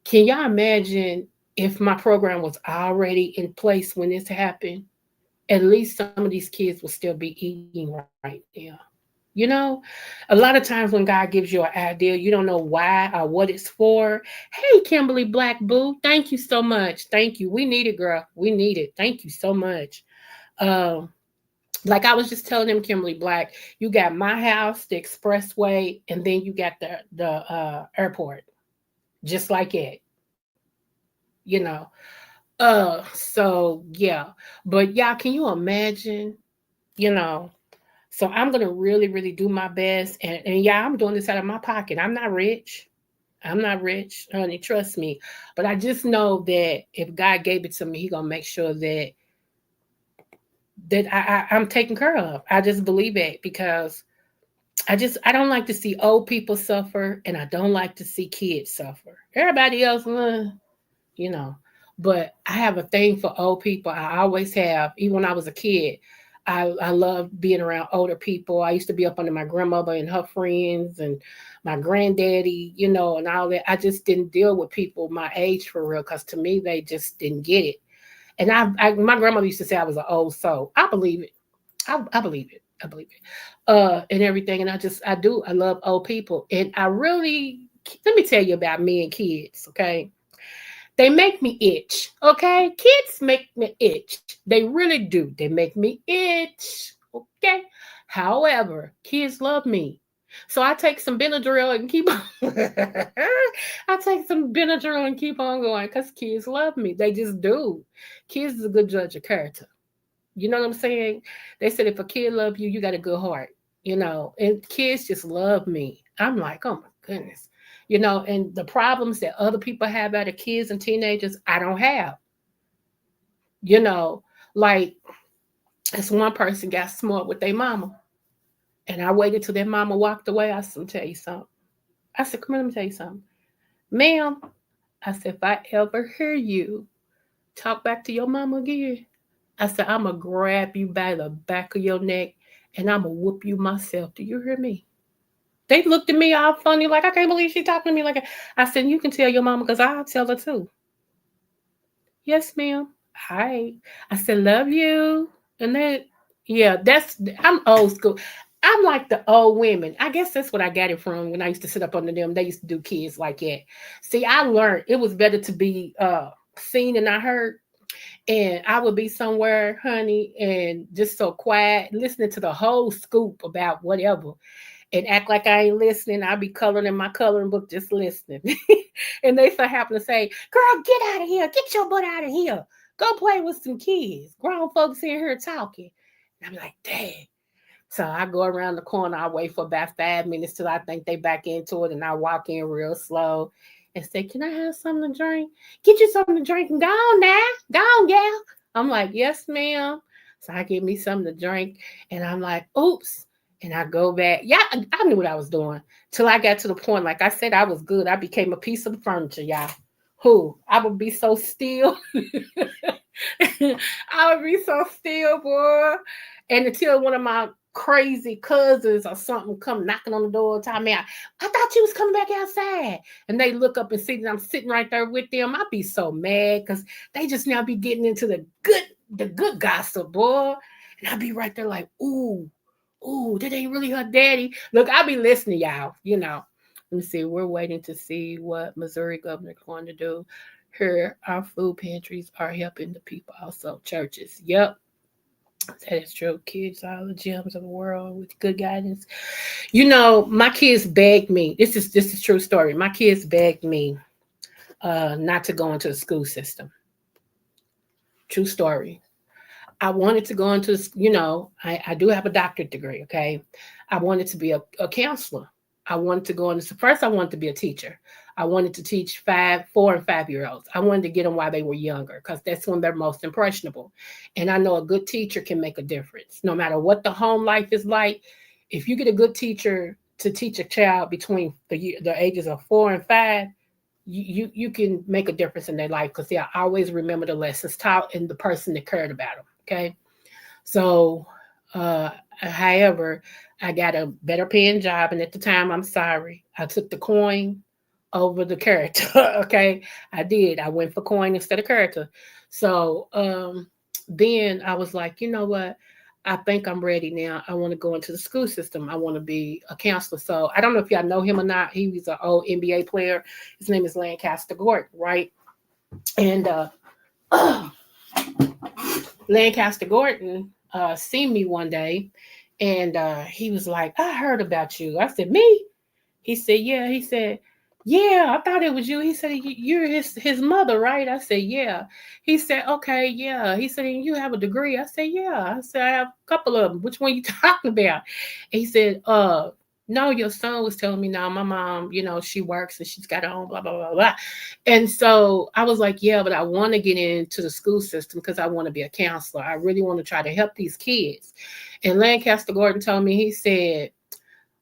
Can y'all imagine if my program was already in place when this happened? At least some of these kids will still be eating right now. A lot of times when God gives you an idea, you don't know why or what it's for. Hey, Kimberly Black Boo, thank you so much. Thank you. We need it, girl. We need it. Thank you so much. Like I was just telling him, Kimberly Black, you got my house, the expressway, and then you got the airport, just like it. You know, so yeah. But y'all, can you imagine? You know, so I'm gonna really, really do my best, and yeah, I'm doing this out of my pocket. I'm not rich. I'm not rich, honey. Trust me. But I just know that if God gave it to me, He gonna make sure that I'm taken care of. I just believe it because I don't like to see old people suffer, and I don't like to see kids suffer. Everybody else, you know. But I have a thing for old people. I always have. Even when I was a kid, I loved being around older people. I used to be up under my grandmother and her friends and my granddaddy, and all that. I just didn't deal with people my age for real because to me, they just didn't get it. And my grandmother used to say I was an old soul. I believe it. I believe it. I believe it. And everything. And I do. I love old people. And let me tell you about me and kids, okay? They make me itch, okay? Kids make me itch. They really do. They make me itch, okay? However, kids love me. So I take some Benadryl and keep on. I take some Benadryl and keep on going because kids love me. They just do. Kids is a good judge of character. You know what I'm saying? They said if a kid love you, you got a good heart. And kids just love me. I'm like, oh my goodness. And the problems that other people have out of kids and teenagers, I don't have. Like this one person got smart with their mama. And I waited till their mama walked away. I said, let me tell you something. I said, come on, let me tell you something. Ma'am, I said, if I ever hear you talk back to your mama again, I said, I'm going to grab you by the back of your neck and I'm going to whoop you myself. Do you hear me? They looked at me all funny, like, I can't believe she's talking to me like that. I said, you can tell your mama because I'll tell her too. Yes, ma'am. Hi. I said, love you. And then, yeah, I'm old school. I'm like the old women. I guess that's what I got it from when I used to sit up under them. They used to do kids like that. See, I learned it was better to be seen and not heard. And I would be somewhere, honey, and just so quiet, listening to the whole scoop about whatever and act like I ain't listening. I'll be coloring in my coloring book, just listening. And they so happen to say, girl, get out of here. Get your butt out of here. Go play with some kids. Grown folks in here talking. And I'm like, dang. So I go around the corner. I wait for about 5 minutes till I think they back into it. And I walk in real slow and say, can I have something to drink? Get you something to drink and go on now. Go on, gal. I'm like, yes, ma'am. So I get me something to drink. And I'm like, oops. And I go back. Yeah, I knew what I was doing. Till I got to the point, like I said, I was good. I became a piece of the furniture, y'all. I would be so still. I would be so still, boy. And until one of my crazy cousins or something come knocking on the door, telling me, I thought you was coming back outside. And they look up and see that I'm sitting right there with them. I'd be so mad because they just now be getting into the good gossip, boy. And I'd be right there like, ooh, that ain't really her daddy. Look, I'll be listening, y'all. Let me see. We're waiting to see what Missouri governor's going to do. Here, our food pantries are helping the people, also churches. Yep. That is true. Kids, all the gems of the world with good guidance. My kids begged me. This is true story. My kids begged me not to go into the school system. True story. I wanted to go into, I do have a doctorate degree, okay? I wanted to be a counselor. I wanted to go into, first I wanted to be a teacher. I wanted to teach 4 and 5-year-olds. I wanted to get them while they were younger because that's when they're most impressionable. And I know a good teacher can make a difference. No matter what the home life is like, if you get a good teacher to teach a child between the ages of 4 and 5, you can make a difference in their life because they'll always remember the lessons taught and the person that cared about them. Okay. So, however, I got a better paying job. And at the time, I'm sorry, I took the coin over the character. Okay. I did. I went for coin instead of character. So, then I was like, you know what? I think I'm ready now. I want to go into the school system. I want to be a counselor. So I don't know if y'all know him or not. He was an old NBA player. His name is Lancaster Gordon, right? And Lancaster Gordon seen me one day, and he was like, I heard about you. I said, me? He said, yeah. He said, yeah, I thought it was you. He said, you're his mother, right? I said, yeah. He said, okay, yeah. He said, you have a degree? I said, yeah. I said, I have a couple of them. Which one you talking about? And he said, no, your son was telling me now, my mom, she works and she's got her own, blah, blah, blah, blah. And so I was like, yeah, but I want to get into the school system because I want to be a counselor. I really want to try to help these kids. And Lancaster Gordon told me, he said,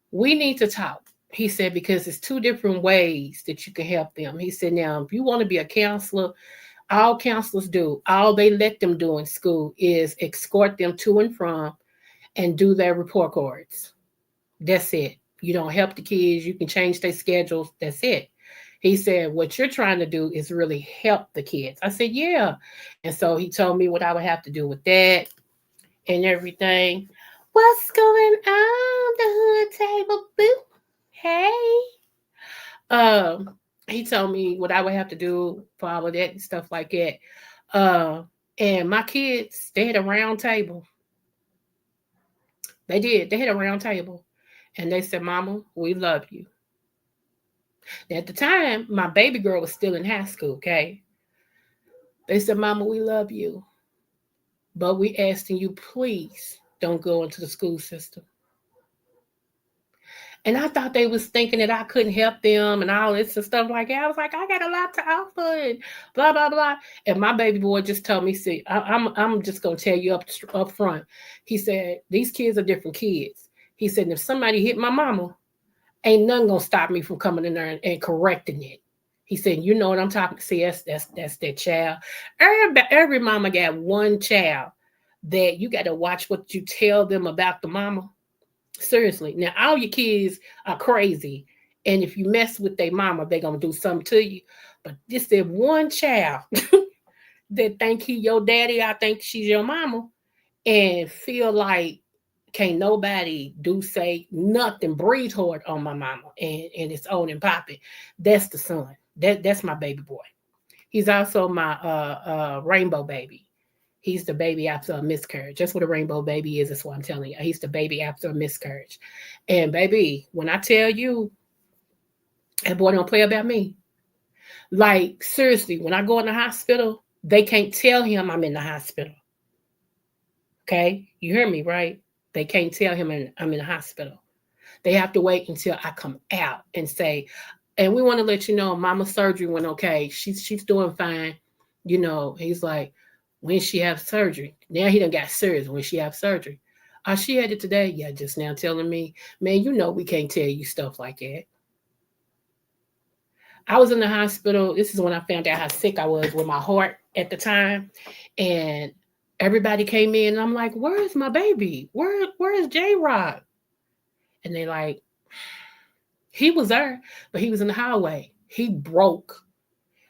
we need to talk. He said, because it's 2 different ways that you can help them. He said, now, if you want to be a counselor, all counselors do, all they let them do in school is escort them to and from and do their report cards. That's it. You don't help the kids. You can change their schedules. That's it. He said, what you're trying to do is really help the kids. I said, yeah. And so he told me what I would have to do with that and everything. What's going on, the hood table boo? Hey. He told me what I would have to do for all of that and stuff like that. And my kids, they had a round table. They did. They had a round table. And they said, Mama, we love you. Now, at the time, my baby girl was still in high school, okay? They said, Mama, we love you. But we asking you, please don't go into the school system. And I thought they was thinking that I couldn't help them and all this and stuff like that. I was like, I got a lot to offer and blah, blah, blah. And my baby boy just told me, see, I'm just going to tell you up front. He said, these kids are different kids. He said, if somebody hit my mama, ain't nothing going to stop me from coming in there and correcting it. He said, you know what I'm talking to? See, that's that child. Every mama got one child that you got to watch what you tell them about the mama. Seriously. Now, all your kids are crazy. And if you mess with their mama, they're going to do something to you. But this is one child that think he your daddy, I think she's your mama, and feel like can't nobody say nothing, breathe hard on my mama, and it's on and popping. That's the son. That's my baby boy. He's also my rainbow baby. He's the baby after a miscarriage. That's what a rainbow baby is. That's what I'm telling you. He's the baby after a miscarriage. And baby, when I tell you, that boy don't play about me. Like, seriously, when I go in the hospital, they can't tell him I'm in the hospital. Okay? You hear me, right? They can't tell him I'm in the hospital. They have to wait until I come out and say, and we want to let you know mama's surgery went okay. She's doing fine. He's like, when she have surgery? Now he done got serious. When she have surgery? She had it today. Yeah, just now telling me, man, we can't tell you stuff like that. I was in the hospital. This is when I found out how sick I was with my heart at the time. And everybody came in and I'm like, where is my baby? Where is J-Rock? And they like, he was there, but he was in the hallway. He broke.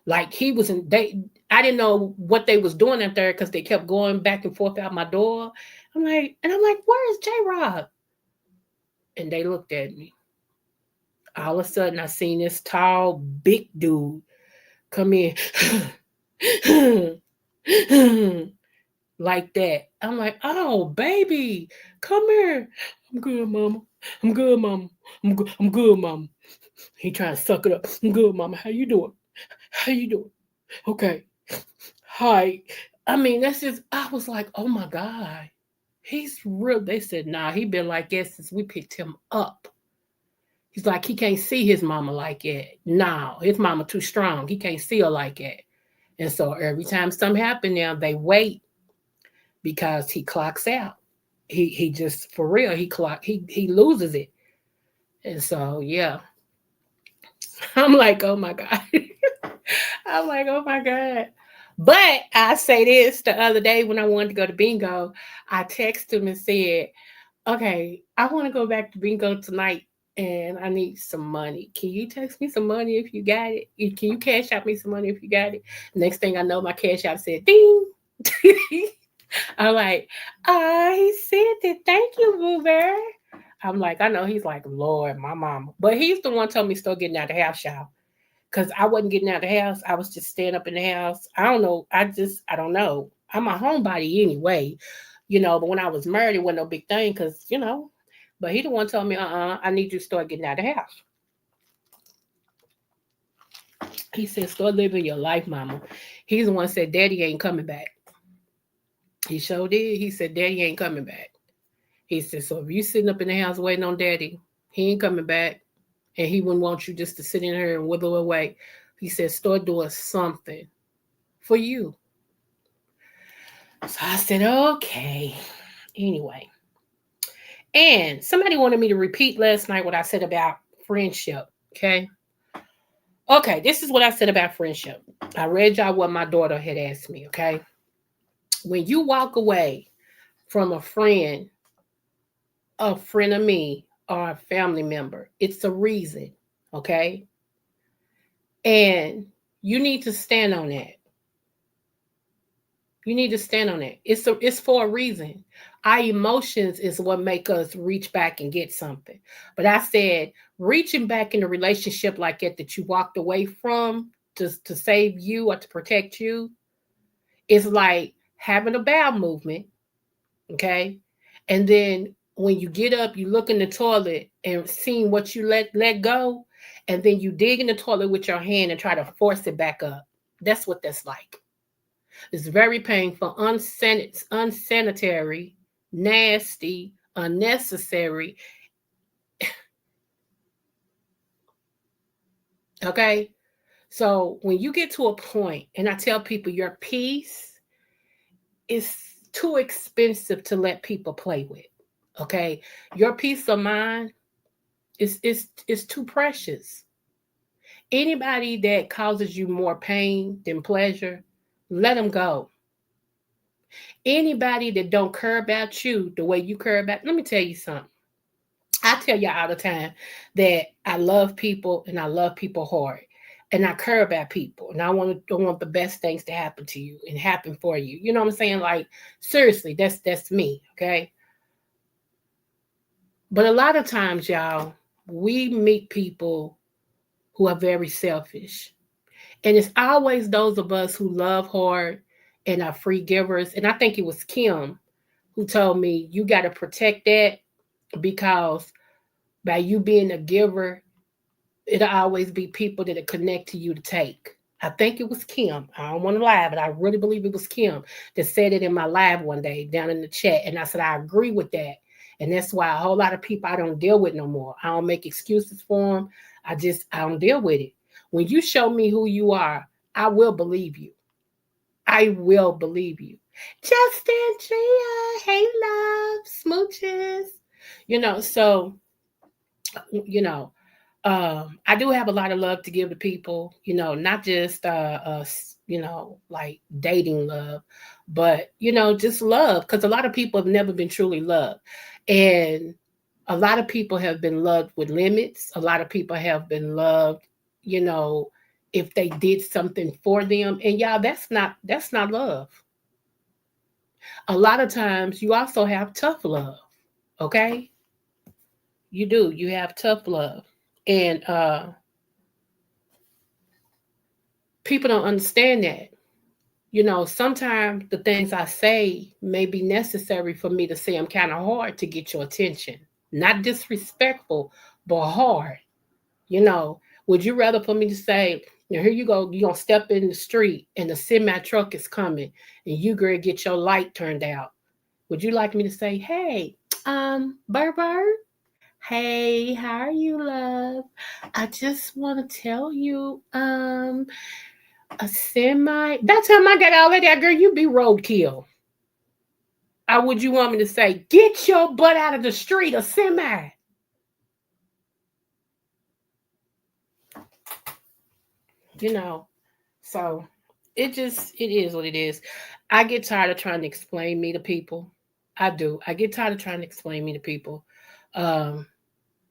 Like he was I didn't know what they was doing out there because they kept going back and forth out my door. I'm like, where is J-Rock? And they looked at me. All of a sudden, I seen this tall, big dude come in like that. I'm like, oh, baby, come here. I'm good, mama. I'm good, mama. I'm good, mama. He trying to suck it up. I'm good, mama. How you doing? Okay. Hi. I mean, I was like, oh my God. He's real. They said, nah, he been like that since we picked him up. He's like, he can't see his mama like that. No, his mama too strong. He can't see her like that. And so every time something happens now, they wait because he clocks out. He just for real, he loses it. And so yeah. I'm like, oh my God. I'm like, oh my God. But I say this the other day when I wanted to go to bingo, I texted him and said, okay, I want to go back to bingo tonight and I need some money. Can you text me some money if you got it? Can you cash out me some money if you got it? Next thing I know, my cash out said ding. I'm like, he sent it. Thank you, Boo Bear. I'm like, I know. He's like, Lord, my mama. But he's the one told me start getting out the house, y'all. Because I wasn't getting out the house. I was just staying up in the house. I don't know. I don't know. I'm a homebody anyway, but when I was married, it wasn't no big thing because, but he the one told me, I need you to start getting out of the house. He said, start living your life, mama. He's the one said, Daddy ain't coming back. He sure did. He said, Daddy ain't coming back. He said, so if you sitting up in the house waiting on Daddy, he ain't coming back. And he wouldn't want you just to sit in here and wither away. He said, start doing something for you. So I said, okay. Anyway. And somebody wanted me to repeat last night what I said about friendship. Okay. Okay, this is what I said about friendship. I read y'all what my daughter had asked me. Okay. When you walk away from a friend of me, or a family member, it's a reason. Okay. And you need to stand on that. You need to stand on it. It's for a reason. Our emotions is what make us reach back and get something. But I said, reaching back in a relationship like that you walked away from to save you or to protect you is like having a bowel movement, okay? And then when you get up, you look in the toilet and seeing what you let go, and then you dig in the toilet with your hand and try to force it back up. That's what that's like. It's very painful, unsanitary, nasty, unnecessary. Okay? So when you get to a point, and I tell people your peace is too expensive to let people play with. Okay? Your peace of mind is too precious. Anybody that causes you more pain than pleasure, let them go. Anybody that don't care about you the way you care about, let me tell you something. I tell y'all all the time that I love people and I love people hard. And I care about people. And I want the best things to happen to you and happen for you. You know what I'm saying? Like, seriously, that's me, okay? But a lot of times, y'all, we meet people who are very selfish. And it's always those of us who love hard and are free givers. And I think it was Kim who told me, you got to protect that, because by you being a giver, it'll always be people that connect to you to take. I think it was Kim. I don't want to lie, but I really believe it was Kim that said it in my live one day down in the chat. And I said, I agree with that. And that's why a whole lot of people I don't deal with no more. I don't make excuses for them. I don't deal with it. When you show me who you are, I will believe you. I will believe you. Justin, Gia, hey love, smooches. So, I do have a lot of love to give to people, not just, like dating love, but, just love. Because a lot of people have never been truly loved. And a lot of people have been loved with limits. A lot of people have been loved, if they did something for them. And y'all, that's not love. A lot of times you also have tough love. Okay. You do. You have tough love. And people don't understand that. Sometimes the things I say may be necessary for me to say I'm kind of hard to get your attention. Not disrespectful, but hard. Would you rather for me to say, here you go, you're going to step in the street and the semi truck is coming and you girl get your light turned out? Would you like me to say, hey, Bird, Hey, how are you, love? I just want to tell you, a semi. That time I got all of that, girl, you be roadkill. Or would you want me to say, get your butt out of the street, a semi? You know, so it is what it is. I get tired of trying to explain me to people. I do. I get tired of trying to explain me to people. Um,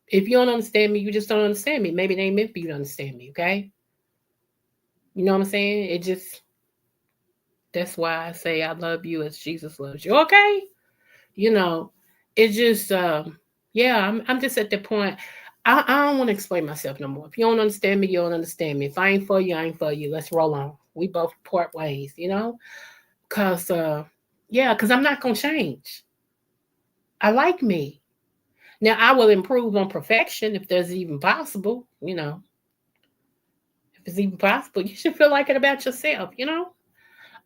if you don't understand me, you just don't understand me. Maybe it ain't meant for you to understand me, okay? You know what I'm saying? That's why I say I love you as Jesus loves you. Okay? You know, it just yeah, I'm just at the point. I don't want to explain myself no more. If you don't understand me, you don't understand me. If I ain't for you, I ain't for you. Let's roll on. We both part ways, you know? Cause yeah, because I'm not gonna change. I like me. Now I will improve on perfection if there's even possible, you know. If it's even possible, you should feel like it about yourself, you know?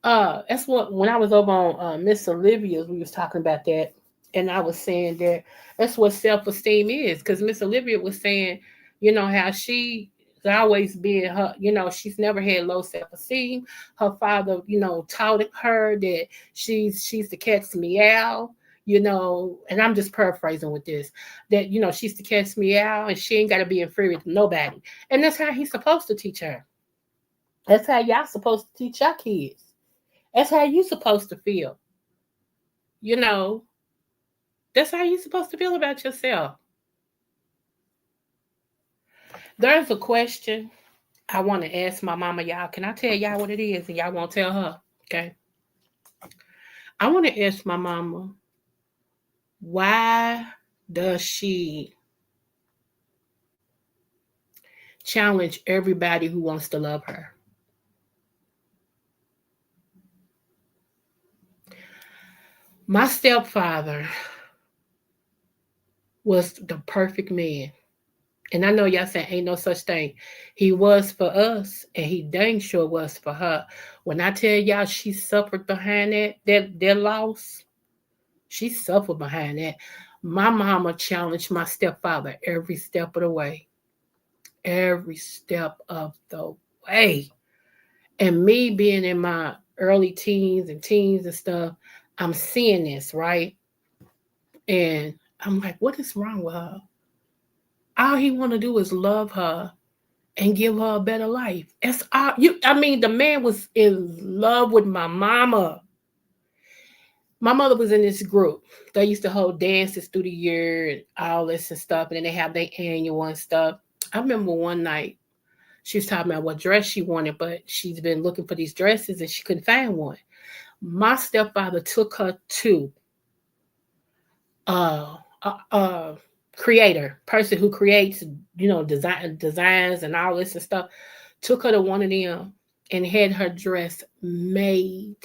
That's what when I was over on Miss Olivia's, we was talking about that, and I was saying that that's what self-esteem is. Because Miss Olivia was saying, you know, how she's always been her, you know, she's never had low self-esteem. Her father, you know, taught her that she's the cat's meow, you know, and I'm just paraphrasing with this, that you know, she's the cat's meow and she ain't gotta be inferior to nobody. And that's how he's supposed to teach her. That's how y'all supposed to teach your kids. That's how you supposed to feel. You know, that's how you supposed to feel about yourself. There's a question I want to ask my mama, y'all. Can I tell y'all what it is and y'all won't tell her? Okay. I want to ask my mama, why does she challenge everybody who wants to love her? My stepfather was the perfect man. And I know y'all saying ain't no such thing. He was for us, and he dang sure was for her. When I tell y'all she suffered behind that loss, she suffered behind that. My mama challenged my stepfather every step of the way. Every step of the way. And me being in my early teens and stuff, I'm seeing this, right? And I'm like, what is wrong with her? All he want to do is love her and give her a better life. That's all you. I mean, the man was in love with my mama. My mother was in this group. They used to hold dances through the year and all this and stuff, and then they have their annual and stuff. I remember one night she was talking about what dress she wanted, but she's been looking for these dresses and she couldn't find one. My stepfather took her to uh, creator, person who creates, you know, designs and all this and stuff. Took her to one of them and had her dress made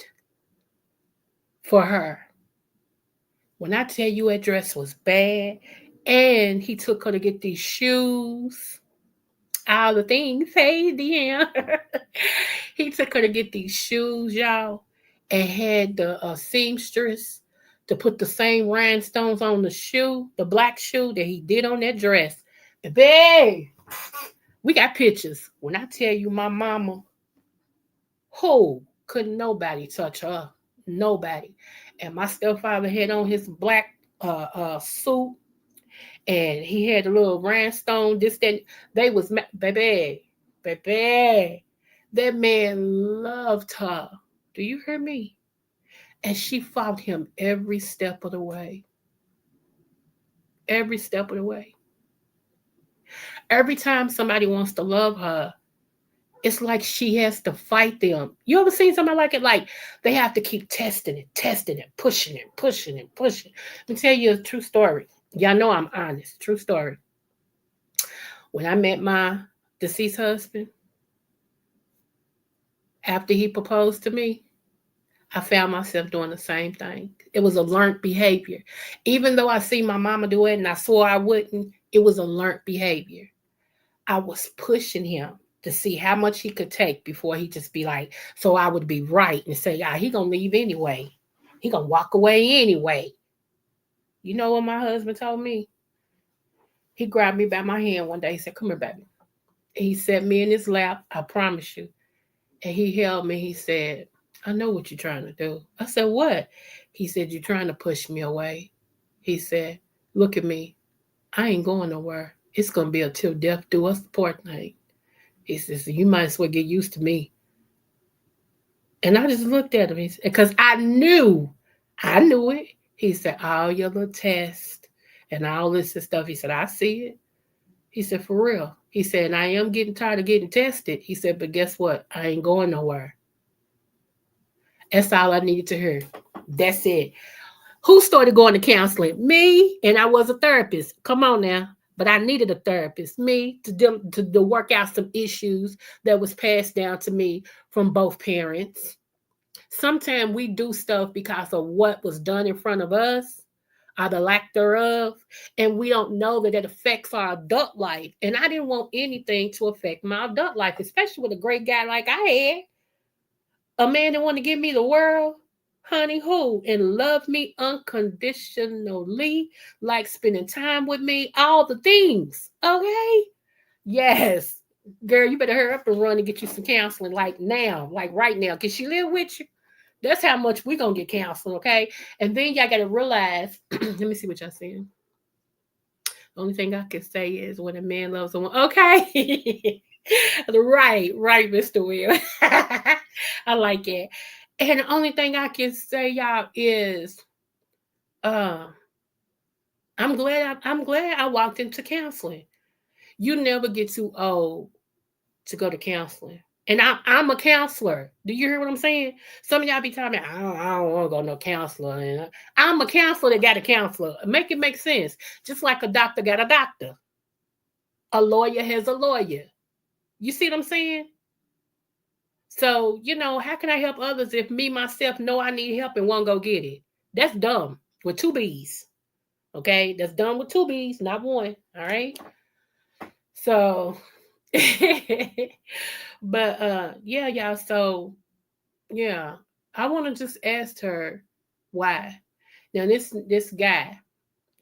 for her. When I tell you that dress was bad, and he took her to get these shoes, all the things. Hey, Deanna. He took her to get these shoes, y'all, and had the seamstress to put the same rhinestones on the shoe, the black shoe that he did on that dress. Baby, we got pictures. When I tell you my mama, who couldn't nobody touch her? Nobody. And my stepfather had on his black suit, and he had a little rhinestone. This that they was baby. That man loved her. Do you hear me? And she fought him every step of the way. Every step of the way. Every time somebody wants to love her, it's like she has to fight them. You ever seen somebody like it? Like they have to keep testing it, pushing it, pushing it, pushing. Let me tell you a true story. Y'all know I'm honest. True story. When I met my deceased husband, after he proposed to me, I found myself doing the same thing. It was a learned behavior. Even though I see my mama do it and I swore I wouldn't, it was a learned behavior. I was pushing him to see how much he could take before he just be like, so I would be right and say, he gonna leave anyway. He gonna walk away anyway. You know what my husband told me? He grabbed me by my hand one day. He said, "Come here, baby." He set me in his lap. I promise you. And he held me. He said, "I know what you're trying to do." I said, "What?" He said, "You're trying to push me away." He said, "Look at me. I ain't going nowhere. It's going to be a till death do us part night." He says, "You might as well get used to me." And I just looked at him because I knew it. He said, "All your little tests and all this and stuff." He said, "I see it." He said, "For real." He said, "And I am getting tired of getting tested." He said, "But guess what? I ain't going nowhere." That's all I needed to hear. That's it. Who started going to counseling? Me, and I was a therapist. Come on now. But I needed a therapist, me, to work out some issues that was passed down to me from both parents. Sometimes we do stuff because of what was done in front of us or the lack thereof, and we don't know that it affects our adult life. And I didn't want anything to affect my adult life, especially with a great guy like I had. A man that want to give me the world, honey, who? And love me unconditionally, like spending time with me, all the things, okay? Yes. Girl, you better hurry up and run and get you some counseling like now, like right now. Can she live with you? That's how much we gonna get counseling, okay? And then y'all gotta realize, let me see what y'all saying. The only thing I can say is when a man loves a woman, okay? Right, Mr. Will. I like it. And the only thing I can say, y'all, is I'm glad I walked into counseling. You never get too old to go to counseling. And I'm a counselor. Do you hear what I'm saying? Some of y'all be telling me, I don't want to go no counselor. And I'm a counselor that got a counselor. Make it make sense. Just like a doctor got a doctor. A lawyer has a lawyer. You see what I'm saying? So, how can I help others if me, myself, know I need help and won't go get it? That's dumb with two B's. Okay? That's dumb with two B's, not one. All right? So, but yeah, y'all. So, yeah, I want to just ask her why. Now, this guy,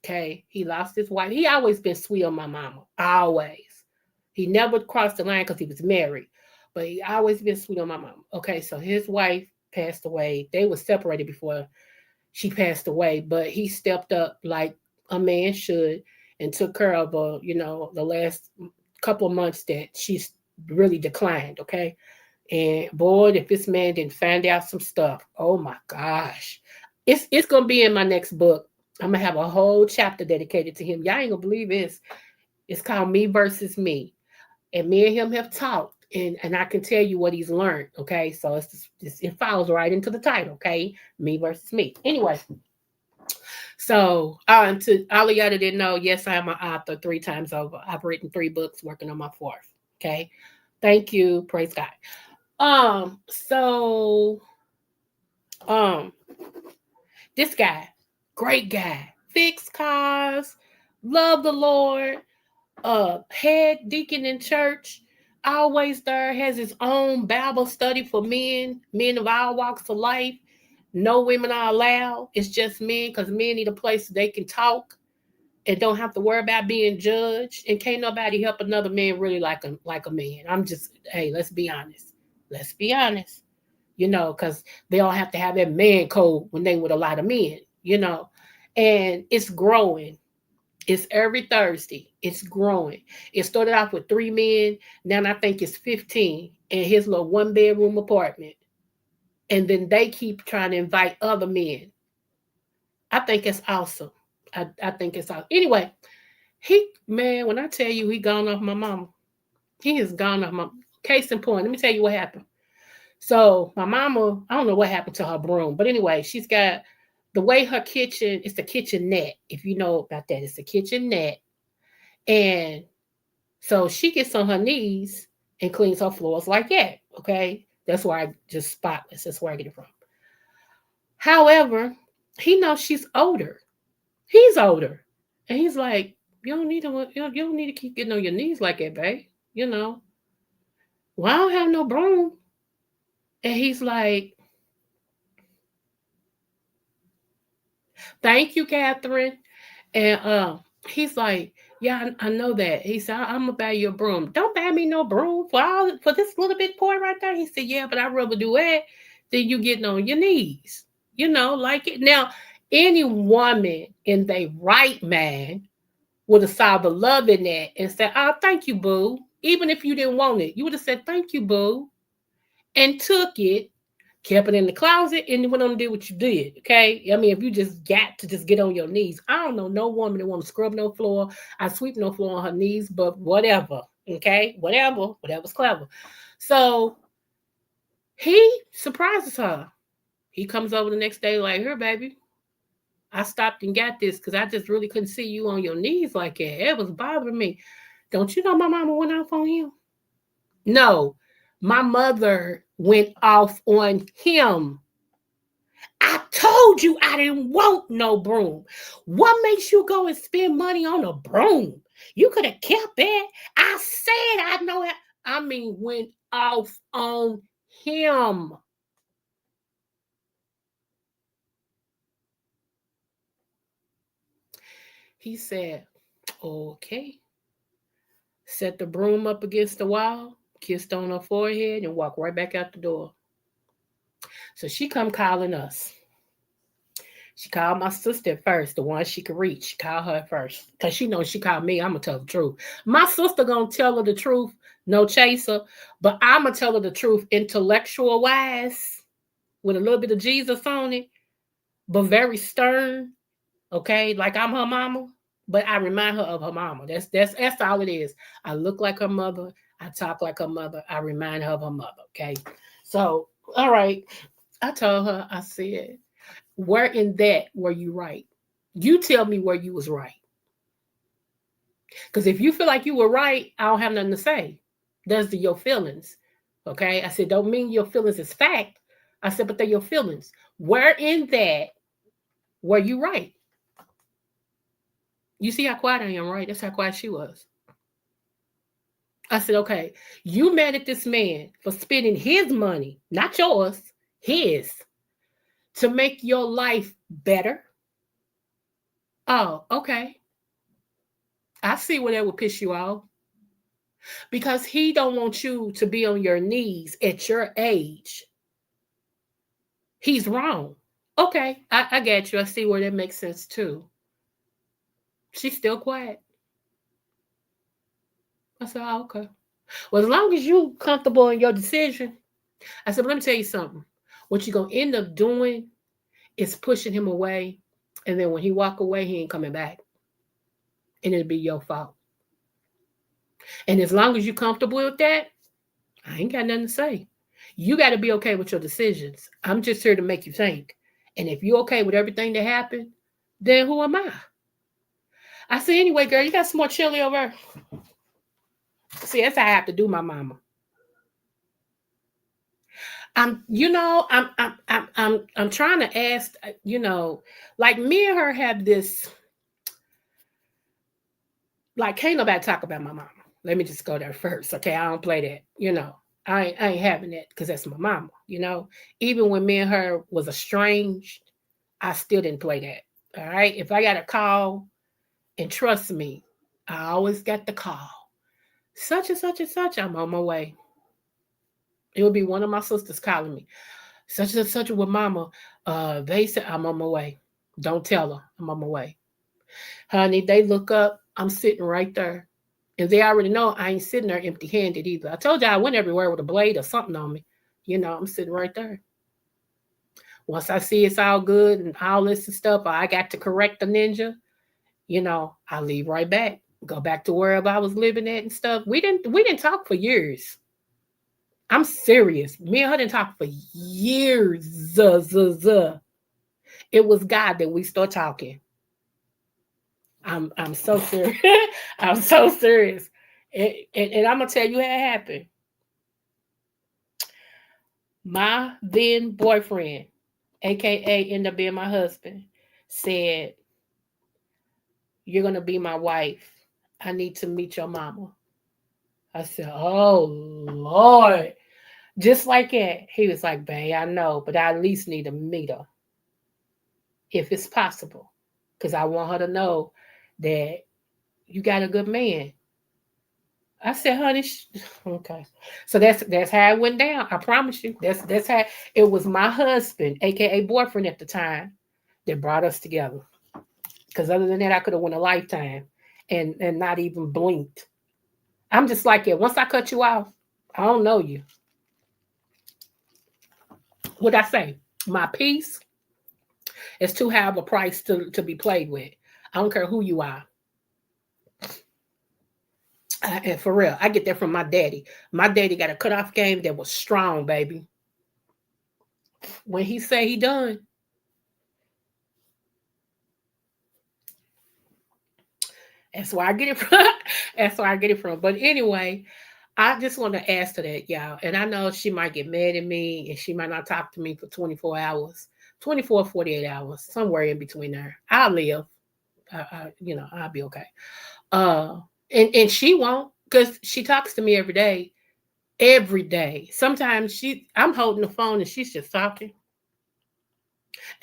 okay, he lost his wife. He always been sweet on my mama. Always. He never crossed the line because he was married. But he always been sweet on my mom. Okay, so his wife passed away. They were separated before she passed away, but he stepped up like a man should and took care of her, the last couple of months that she's really declined, okay? And boy, if this man didn't find out some stuff, oh my gosh. It's gonna be in my next book. I'm gonna have a whole chapter dedicated to him. Y'all ain't gonna believe this. It's called Me Versus Me. And me and him have talked, and I can tell you what he's learned. Okay, so it falls right into the title. Okay, Me Versus Me. Anyway, so to all of y'all that didn't know, yes, I am an author 3 times over. I've written 3 books, working on my 4th. Okay, thank you, praise God. So, this guy, great guy, fix cars, love the Lord. Head deacon in church, always there, has his own Bible study for men of all walks of life. No women are allowed. It's just men, because men need a place they can talk and don't have to worry about being judged. And can't nobody help another man really like a man. Hey, let's be honest. Let's be honest. Because they all have to have that man code when they with a lot of men, and it's growing. It's every Thursday. It's growing. It started off with 3 men. Now I think it's 15 in his little 1-bedroom apartment. And then they keep trying to invite other men. I think it's awesome. I think it's awesome. Anyway, when I tell you he gone off my mama, he has gone off my case in point. Let me tell you what happened. So my mama, I don't know what happened to her broom, but anyway, she's got the way her kitchen, it's the kitchen net. If you know about that, it's a kitchen net. And so she gets on her knees and cleans her floors like that. Okay. That's where I just spotless. That's where I get it from. However, he knows she's older. He's older. And he's like, you don't need to keep getting on your knees like that, babe. Well, I don't have no broom. And he's like, thank you, Catherine. And he's like, Yeah, I know that. He said, I'm gonna buy you a broom. Don't buy me no broom for this little bit boy right there. He said, yeah, but I'd rather do that than you getting on your knees. Like it. Now, any woman in their right mind would have saw the love in that and said, oh, thank you, boo. Even if you didn't want it, you would have said, thank you, boo, and took it, kept it in the closet, and went on and did what you did. Okay. I mean, if you just got to just get on your knees, I don't know no woman that want to scrub no floor, I sweep no floor on her knees, but whatever. Okay. Whatever's clever. So he surprises her. He comes over the next day, like, here, baby, I stopped and got this because I just really couldn't see you on your knees like that. It was bothering me. Don't you know my mama went off on him? No, my mother went off on him. I told you I didn't want no broom. What makes you go and spend money on a broom? You could have kept that. I said I know it. I mean, went off on him. He said, okay. Set the broom up against the wall, kissed on her forehead, and walked right back out the door. So she come calling us. She called my sister at first, the one she could reach. She called her first. Because she knows she called me, I'm going to tell the truth. My sister going to tell her the truth, no chaser. But I'm going to tell her the truth intellectual wise, with a little bit of Jesus on it, but very stern, okay? Like I'm her mama, but I remind her of her mama. That's all it is. I look like her mother. I talk like her mother. I remind her of her mother, okay? So, all right. I told her, I said, where in that were you right? You tell me where you was right. Because if you feel like you were right, I don't have nothing to say. Those are your feelings. Okay? I said, don't mean your feelings is fact. I said, but they're your feelings. Where in that were you right? You see how quiet I am, right? That's how quiet she was. I said, okay, you mad at this man for spending his money, not yours, his, to make your life better. Oh, okay. I see where that would piss you off. Because he don't want you to be on your knees at your age. He's wrong. Okay, I get you. I see where that makes sense too. She's still quiet. I said, oh, okay. Well, as long as you comfortable in your decision, I said, but let me tell you something. What you're going to end up doing is pushing him away. And then when he walk away, he ain't coming back. And it'll be your fault. And as long as you're comfortable with that, I ain't got nothing to say. You got to be okay with your decisions. I'm just here to make you think. And if you're okay with everything that happened, then who am I? I said, anyway, girl, you got some more chili over there? See, that's how I have to do my mama. I'm trying to ask, like me and her have this, like, can't nobody talk about my mama. Let me just go there first. Okay, I don't play that, I ain't having that because that's my mama, Even when me and her was estranged, I still didn't play that. All right. If I got a call, and trust me, I always got the call. Such and such and such, I'm on my way. It would be one of my sisters calling me. Such and such with mama. They said, I'm on my way. Don't tell her I'm on my way. Honey, they look up. I'm sitting right there. And they already know I ain't sitting there empty-handed either. I told you I went everywhere with a blade or something on me. I'm sitting right there. Once I see it's all good and all this and stuff, I got to correct the ninja, I leave right back. Go back to wherever I was living at and stuff. We didn't talk for years. I'm serious. Me and her didn't talk for years. It was God that we started talking. I'm so serious. I'm so serious. And I'm gonna tell you how it happened. My then boyfriend, aka ended up being my husband, said, you're gonna be my wife. I need to meet your mama. I said, oh Lord. Just like that. He was like, babe, I know, but I at least need to meet her. If it's possible. Because I want her to know that, you got a good man. I said, honey, okay. So that's how it went down. I promise you. That's how it was. My husband, aka boyfriend at the time, that brought us together. Because other than that, I could have went a lifetime and not even blinked. I'm just like it. Once I cut you off, I don't know you. What I say? My peace is too high of a price to be played with. I don't care who you are. And for real, I get that from my daddy. My daddy got a cutoff game that was strong, baby. When he say he done, that's where I get it from. That's where I get it from. But anyway, I just want to ask her that, y'all. And I know she might get mad at me and she might not talk to me for 24 hours, 24, 48 hours, somewhere in between there. I'll live. I'll be okay. And she won't, because she talks to me every day. Every day. Sometimes I'm holding the phone and she's just talking.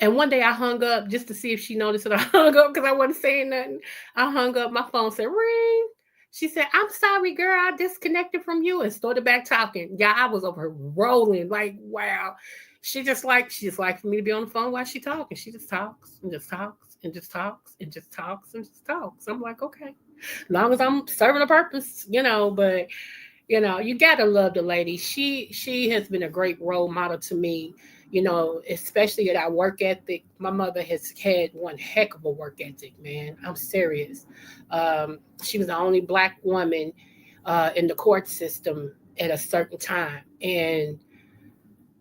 And one day I hung up just to see if she noticed that I hung up because I wasn't saying nothing. I hung up, my phone said, ring. She said, I'm sorry, girl, I disconnected from you, and started back talking. Yeah, I was over her rolling, like, wow. She just like for me to be on the phone while she talking. She just talks and just talks and just talks and just talks and just talks. I'm like, okay, as long as I'm serving a purpose, but you gotta love the lady. She has been a great role model to me, especially at our work ethic. My mother has had one heck of a work ethic, man. I'm serious. She was the only Black woman in the court system at a certain time, and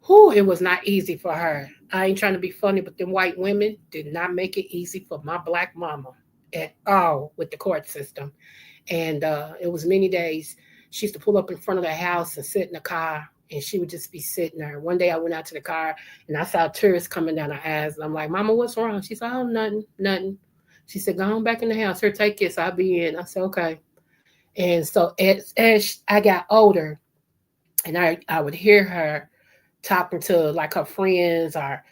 it was not easy for her. I ain't trying to be funny, but them white women did not make it easy for my Black mama at all with the court system. And it was many days. She used to pull up in front of the house and sit in the car, and she would just be sitting there. One day I went out to the car and I saw tears coming down her eyes. And I'm like, Mama, what's wrong? She said, oh, nothing. She said, go on back in the house. Here, take this. I'll be in. I said, okay. And so as I got older, and I would hear her talking to like her friends or,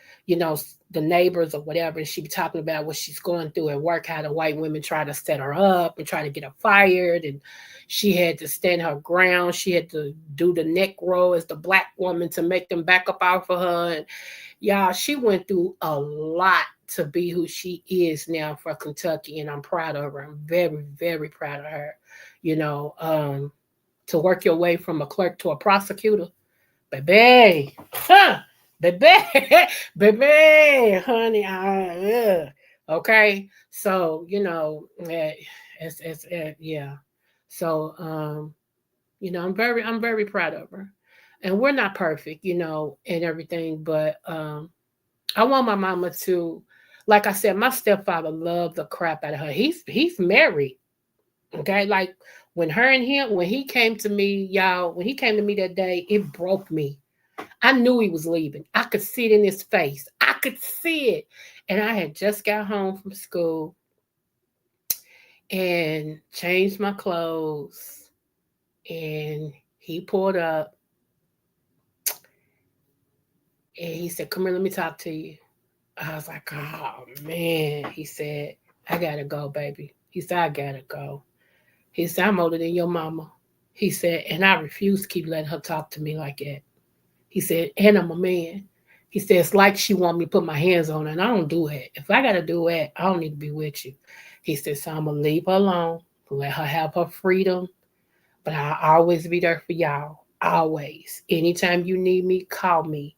the neighbors or whatever, and she'd be talking about what she's going through at work, how the white women try to set her up and try to get her fired, and she had to stand her ground. She had to do the neck roll as the Black woman to make them back up off of her. And y'all, she went through a lot to be who she is now for Kentucky, and I'm proud of her. I'm very, very proud of her. To work your way from a clerk to a prosecutor, baby, baby, honey, okay. So it's yeah. So I'm very proud of her, and we're not perfect, and everything, but I want my mama to, like I said, my stepfather loved the crap out of her. He's married, okay, like when he came to me, y'all, when he came to me that day, it broke me. I knew he was leaving. I could see it in his face. I could see it. And I had just got home from school and changed my clothes. And he pulled up and he said, come here, let me talk to you. I was like, oh, man. He said, I got to go, baby. He said, I got to go. He said, I'm older than your mama. He said, and I refuse to keep letting her talk to me like that. He said, and I'm a man. He said, it's like she want me to put my hands on her, and I don't do it. If I got to do it, I don't need to be with you. He said, so I'm going to leave her alone, let her have her freedom, but I'll always be there for y'all, always. Anytime you need me, call me,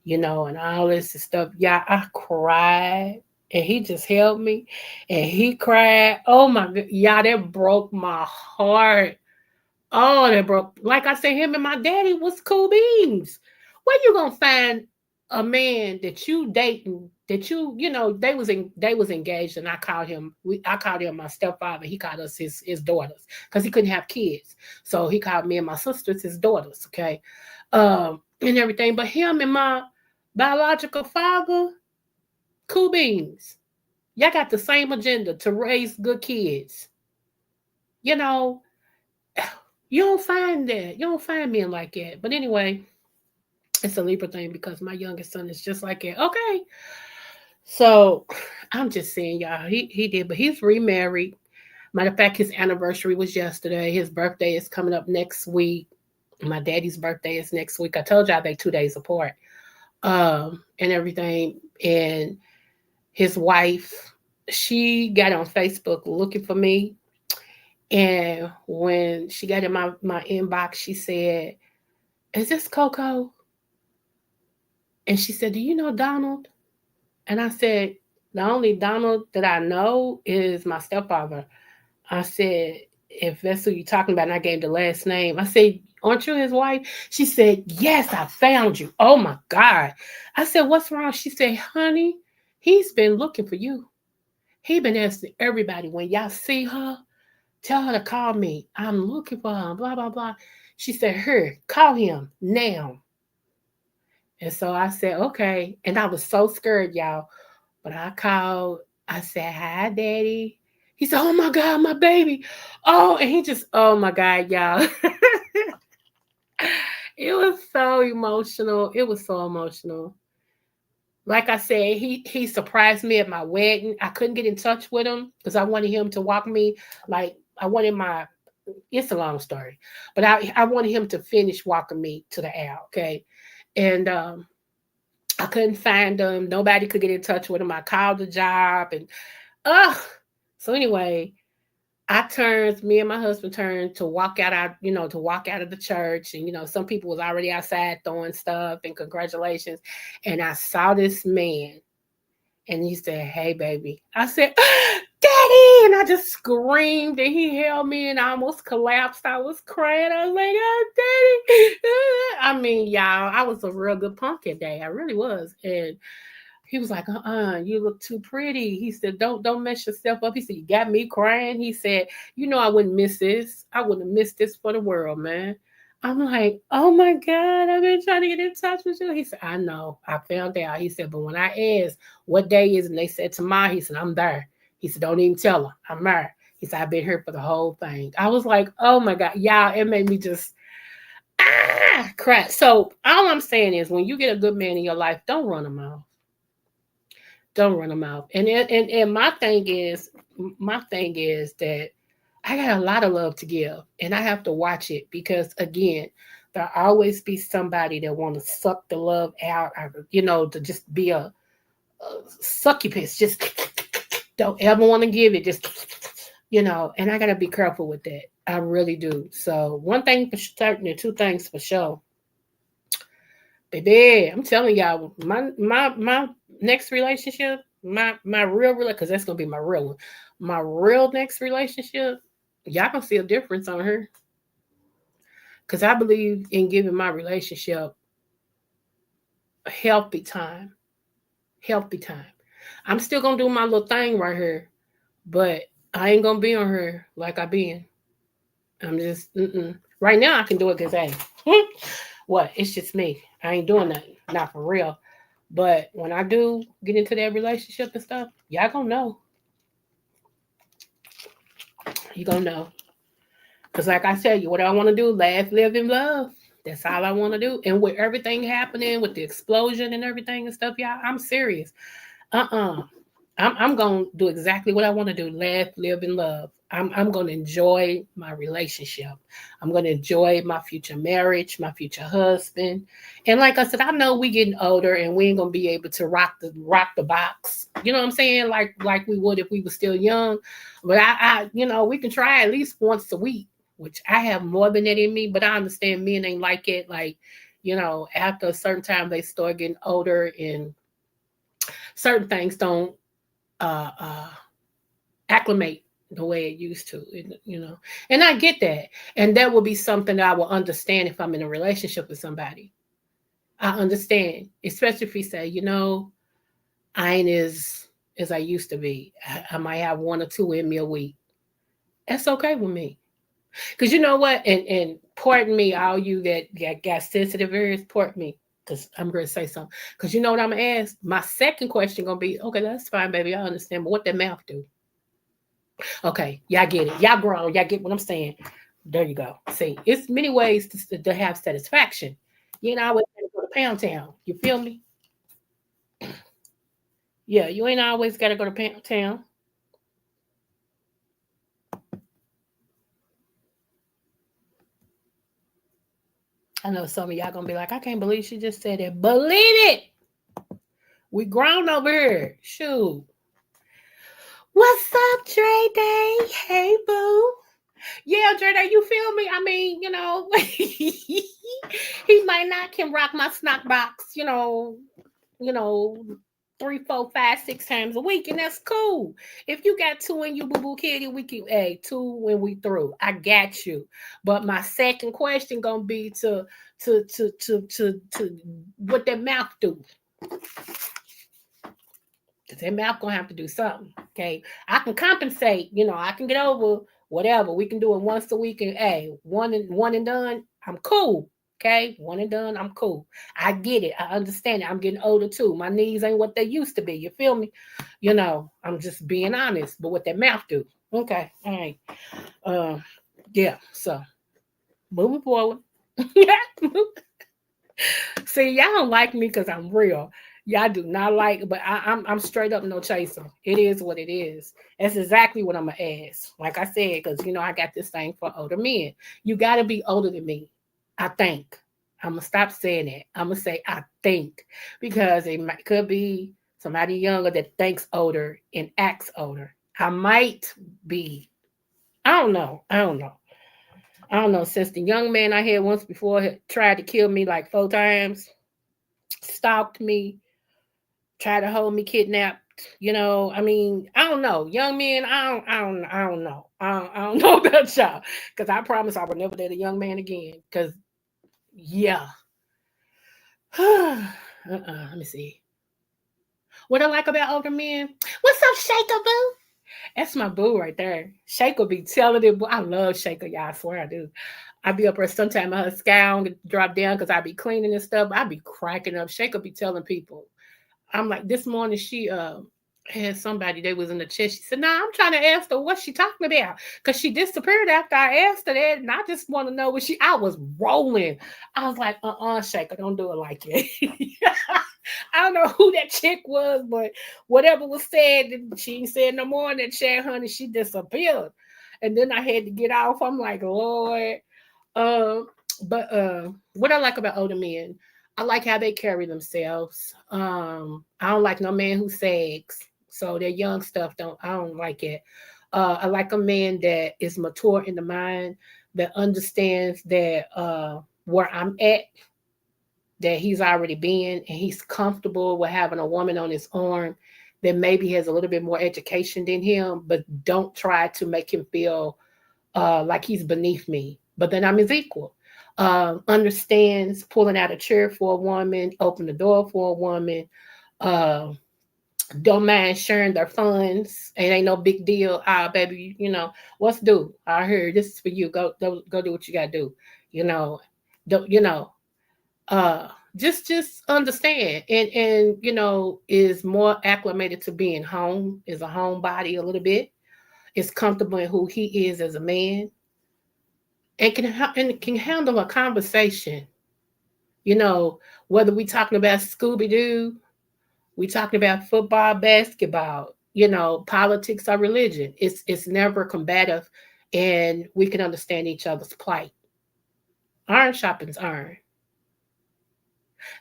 and all this stuff. Yeah, I cried, and he just held me, and he cried. Oh, my God. Yeah, that broke my heart. Oh, that broke. Like I said, him and my daddy was cool beans. Where you gonna find a man that you dating, that they was engaged, and I called him my stepfather. He called us his daughters because he couldn't have kids, so he called me and my sisters his daughters. Okay, and everything. But him and my biological father, cool beans. Y'all got the same agenda to raise good kids. You don't find that. You don't find men like that. But anyway, it's a Libra thing because my youngest son is just like that. Okay. So I'm just saying, y'all, he did, but he's remarried. Matter of fact, his anniversary was yesterday. His birthday is coming up next week. My daddy's birthday is next week. I told y'all they 2 days apart, and everything. And his wife, she got on Facebook looking for me. And when she got in my inbox, she said, "Is this Coco?" And she said, "Do you know Donald?" And I said, "The only Donald that I know is my stepfather." I said, "If that's who you're talking about," and I gave the last name. I said, "Aren't you his wife?" She said, "Yes, I found you." Oh my God. I said, "What's wrong?" She said, "Honey, he's been looking for you. He been asking everybody, when y'all see her, tell her to call me. I'm looking for her, blah, blah, blah." She said, "Here, call him now." And so I said, "Okay." And I was so scared, y'all. But I called. I said, "Hi, Daddy." He said, "Oh my God, my baby." Oh, and he just, oh my God, y'all. It was so emotional. It was so emotional. Like I said, he surprised me at my wedding. I couldn't get in touch with him because I wanted him to walk me. Like I wanted my, it's a long story, but I wanted him to finish walking me to the aisle. Okay. And I couldn't find him. Nobody could get in touch with him. I called the job and so anyway, me and my husband turned to walk out, to walk out of the church. And, some people was already outside throwing stuff and congratulations. And I saw this man and he said, "Hey, baby." I said, "Daddy." And I just screamed and he held me and I almost collapsed. I was crying. I was like, "Oh, Daddy." I mean, y'all, I was a real good punk that day. I really was. And he was like, "You look too pretty." He said, Don't mess yourself up." He said, "You got me crying." He said, "I wouldn't miss this. I wouldn't miss this for the world, man." I'm like, "Oh my God, I've been trying to get in touch with you." He said, "I know. I found out." He said, "But when I asked what day is it, and they said tomorrow," he said, "I'm there." He said, "Don't even tell her. I'm there." He said, "I've been here for the whole thing." I was like, "Oh my God." Y'all, it made me just cry. So all I'm saying is when you get a good man in your life, don't run him off. Don't run them out. And my thing is that I got a lot of love to give, and I have to watch it because again, there'll always be somebody that want to suck the love out, or, to just be a succubus. Just don't ever want to give it. Just and I gotta be careful with that. I really do. So one thing for certain, and two things for sure. Baby, I'm telling y'all, my next relationship, my real, because that's gonna be my real one. My real next relationship, y'all gonna see a difference on her. Because I believe in giving my relationship a healthy time. Healthy time. I'm still gonna do my little thing right here, but I ain't gonna be on her like I been. I'm just right now I can do it because hey, what? It's just me. I ain't doing nothing. Not for real. But when I do get into that relationship and stuff, y'all gonna know. You gonna know. Because like I said, what I want to do, laugh, live, and love. That's all I want to do. And with everything happening, with the explosion and everything and stuff, y'all, I'm serious. I'm gonna do exactly what I want to do: laugh, live, and love. I'm gonna enjoy my relationship. I'm gonna enjoy my future marriage, my future husband. And like I said, I know we getting older and we ain't gonna be able to rock the box. You know what I'm saying? Like we would if we were still young. But I we can try at least once a week, which I have more than that in me. But I understand men ain't like it. Like, after a certain time they start getting older and certain things don't acclimate the way it used to, and I get that. And that will be something that I will understand if I'm in a relationship with somebody. I understand, especially if he say, I ain't as I used to be. I might have one or two in me a week. That's okay with me. Because you know what? And pardon me, all you that got sensitive areas, pardon me, because I'm going to say something. Because you know what I'm going to ask? My second question going to be, okay, that's fine, baby. I understand. But what that mouth do? Okay, y'all get it. Y'all grown. Y'all get what I'm saying. There you go. See, it's many ways to have satisfaction. You ain't always got to go to Pound Town. You feel me? Yeah, you ain't always got to go to Pound Town. I know some of y'all gonna be like, I can't believe she just said it. Believe it. We grown over here. Shoot. What's up, Dre Day? Hey, boo. Yeah, Dre Day, you feel me? I mean, he might not can rock my snack box, 3, 4, 5, 6 times a week, and that's cool. If you got 2 in you, boo boo kitty, we can 2 when we through. I got you. But my second question gonna be to what that mouth do. Because that mouth gonna have to do something. Okay. I can compensate, I can get over whatever. We can do it once a week and one and done. I'm cool. Okay, 1 and done. I'm cool. I get it. I understand it. I'm getting older too. My knees ain't what they used to be. You feel me? I'm just being honest. But what that mouth do? Okay, all right. Yeah. So moving forward. See, y'all don't like me because I'm real. Y'all do not like, but I'm straight up no chaser. It is what it is. That's exactly what I'm gonna ask. Like I said, because I got this thing for older men. You got to be older than me. I think. I'm gonna stop saying that. I'm gonna say I think, because it could be somebody younger that thinks older and acts older. I might be. I don't know. Since the young man I had once before had tried to kill me like 4 times, stalked me, tried to hold me kidnapped. I don't know. Young men, I don't know. I don't know about y'all, because I promise I will never date a young man again. Because yeah. Let me see. What I like about older men. What's up, Shaker Boo? That's my boo right there. Shaker be telling it. I love Shaker, y'all. I swear I do. I be up there sometime her scowl and drop down because I be cleaning and stuff. I be cracking up. Shaker be telling people. I'm like, this morning she had somebody, they was in the chat. She said, nah, I'm trying to ask her what she talking about, because she disappeared after I asked her that, and I just want to know what I was rolling. I was like, Shaker, don't do it like that. I don't know who that chick was, but whatever was said, she ain't said no more in that chat, honey. She disappeared. And then I had to get off. I'm like, Lord. But what I like about older men, I like how they carry themselves. I don't like no man who sags. So their young stuff I don't like it. I like a man that is mature in the mind, that understands that where I'm at, that he's already been, and he's comfortable with having a woman on his arm that maybe has a little bit more education than him, but don't try to make him feel like he's beneath me. But then I'm his equal. Understands pulling out a chair for a woman, open the door for a woman, don't mind sharing their funds. It ain't no big deal. Baby, what's due? I heard this is for you. Go do what you gotta do. Just understand, and is more acclimated to being home, is a homebody a little bit, is comfortable in who he is as a man, and can handle a conversation. Whether we talking about Scooby-Doo, we talking about football, basketball, politics or religion. It's never combative, and we can understand each other's plight. Iron sharpens iron.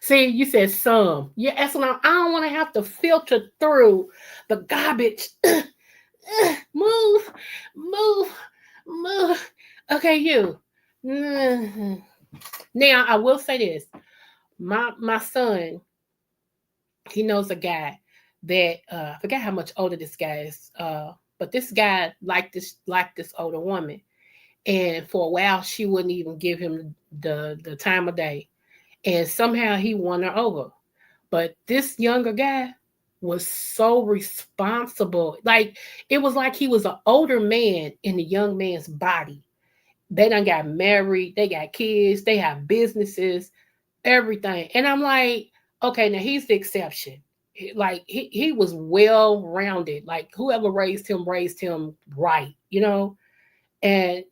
See, you said some. Yeah, that's what I don't want to have to filter through the garbage. Move. Okay, you. Now, I will say this. My son, he knows a guy that I forgot how much older this guy is, but this guy liked this older woman, and for a while she wouldn't even give him the time of day, and somehow he won her over. But this younger guy was so responsible. Like, it was like he was an older man in the young man's body. They done got married, they got kids, they have businesses, everything. And I'm like, okay, now he's the exception. Like, he was well-rounded. Like, whoever raised him right, and and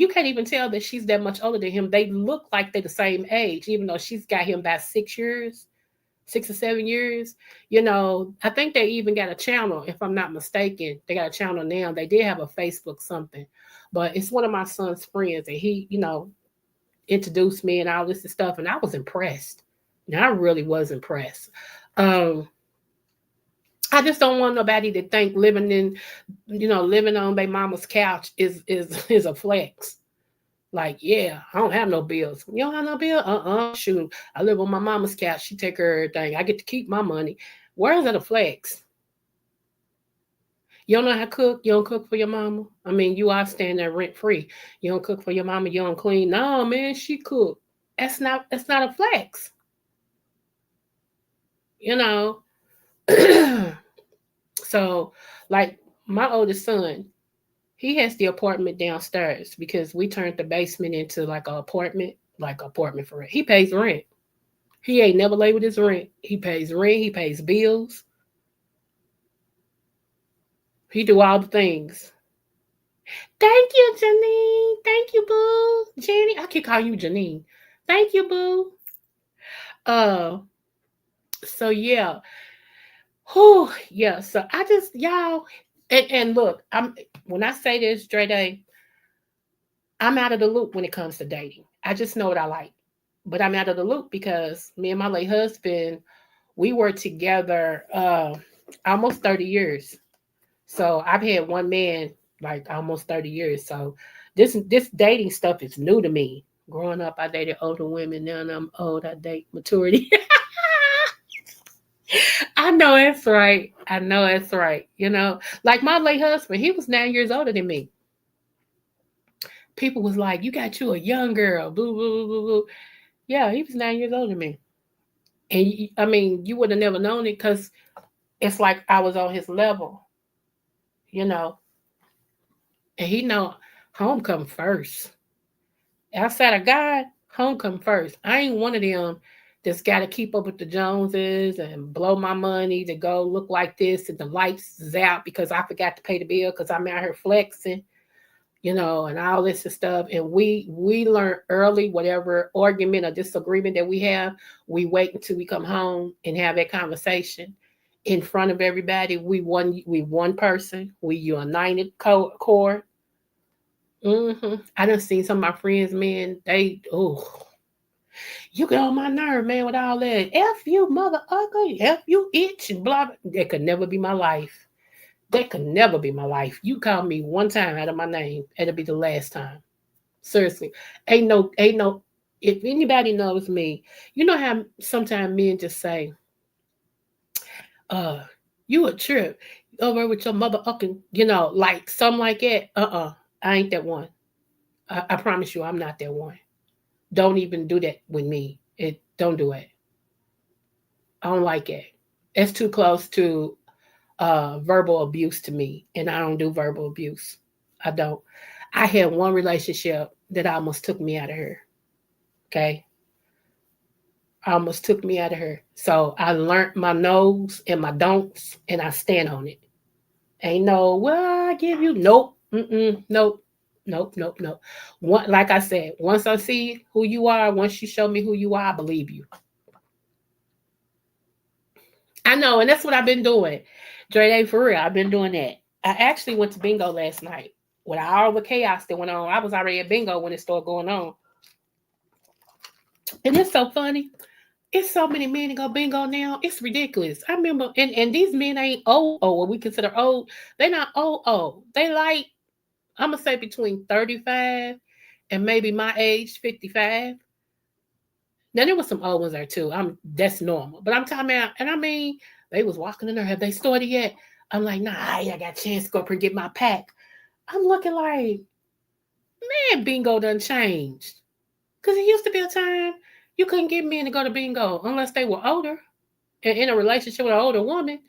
you can't even tell that she's that much older than him. They look like they're the same age, even though she's got him about 6 or 7 years. I think they even got a channel, if I'm not mistaken. They got a channel now. They did have a Facebook something, but it's one of my son's friends, and he, introduced me and all this stuff, and I was impressed. Now I really was impressed. I just don't want nobody to think living on their mama's couch is a flex. Like, yeah, I don't have no bills. You don't have no bill? Shoot, I live on my mama's couch. She take care of everything. I get to keep my money. Where's it a flex? You don't know how to cook? You don't cook for your mama? I mean, you are staying there rent free. You don't cook for your mama? You don't clean? No, man, she cook. That's not a flex. You know? So, like my oldest son, he has the apartment downstairs because we turned the basement into like an apartment for rent. He pays rent. He ain't never late with his rent. He pays rent. He pays bills. He do all the things. Thank you, Janine. Thank you, boo. Jenny, I keep calling you Janine. Thank you, boo. So yeah. Whew, yeah. So I just y'all and look, when I say this, Dre Day, I'm out of the loop when it comes to dating. I just know what I like. But I'm out of the loop because me and my late husband, we were together almost 30 years. So I've had one man like almost 30 years. So this dating stuff is new to me. Growing up, I dated older women. Now I'm old, I date maturity. I know that's right. I know that's right. You know, like my late husband, he was 9 years older than me. People was like, you got you a young girl, boo, boo, boo, boo, boo. Yeah, he was 9 years older than me. And I mean, you would have never known it because it's like I was on his level, you know. And he know home come first. Outside of God, home come first. I ain't one of them that's got to keep up with the Joneses and blow my money to go look like this and the lights is out because I forgot to pay the bill because I'm out here flexing, you know, and all this and stuff. And we learn early, whatever argument or disagreement that we have, we wait until we come home and have that conversation in front of everybody. We one person, we united core. I done seen some of my friends, man, you get on my nerve, man, with all that. F you, mother ugly, F you itch, and blah, blah. That could never be my life. That could never be my life. You call me one time out of my name, it'll be the last time. Seriously. Ain't no, if anybody knows me, you know how sometimes men just say, you a trip over with your mother fucking, you know, like something like that. I ain't that one. I promise you, I'm not that one. Don't even do that with me. Don't do it. I don't like it. It's too close to verbal abuse to me, and I don't do verbal abuse. I don't. I had one relationship that almost took me out of her. Okay, almost took me out of her. So I learned my no's and my don'ts, and I stand on it. Ain't no, well, I give you nope, nope. Nope. Like I said, once I see who you are, once you show me who you are, I believe you. I know, and that's what I've been doing. Dre, for real, I've been doing that. I actually went to bingo last night. With all the chaos that went on, I was already at bingo when it started going on. And it's so funny. It's so many men that go bingo now. It's ridiculous. I remember, and these men ain't old, what we consider old. They're not old. They like, I'm going to say between 35 and maybe my age, 55. Now, there was some old ones there too. That's normal. But I'm talking about, and I mean, they was walking in there. Have they started yet? I'm like, nah, I got a chance to go up and get my pack. I'm looking like, man, bingo done changed. Because it used to be a time you couldn't get men to go to bingo unless they were older and in a relationship with an older woman.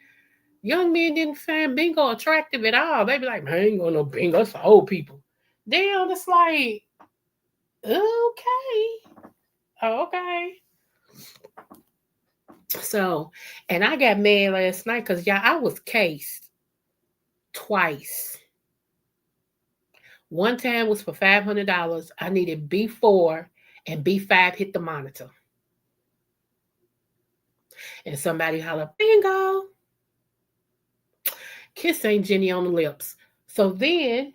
Young men didn't find bingo attractive at all. They'd be like, man, I ain't going to no bingo. It's for old people. Damn, it's like, okay. So, and I got mad last night because, y'all, I was cased twice. One time was for $500. I needed B4 and B5 hit the monitor. And somebody hollered, bingo. Kiss Aunt Jenny on the lips. So then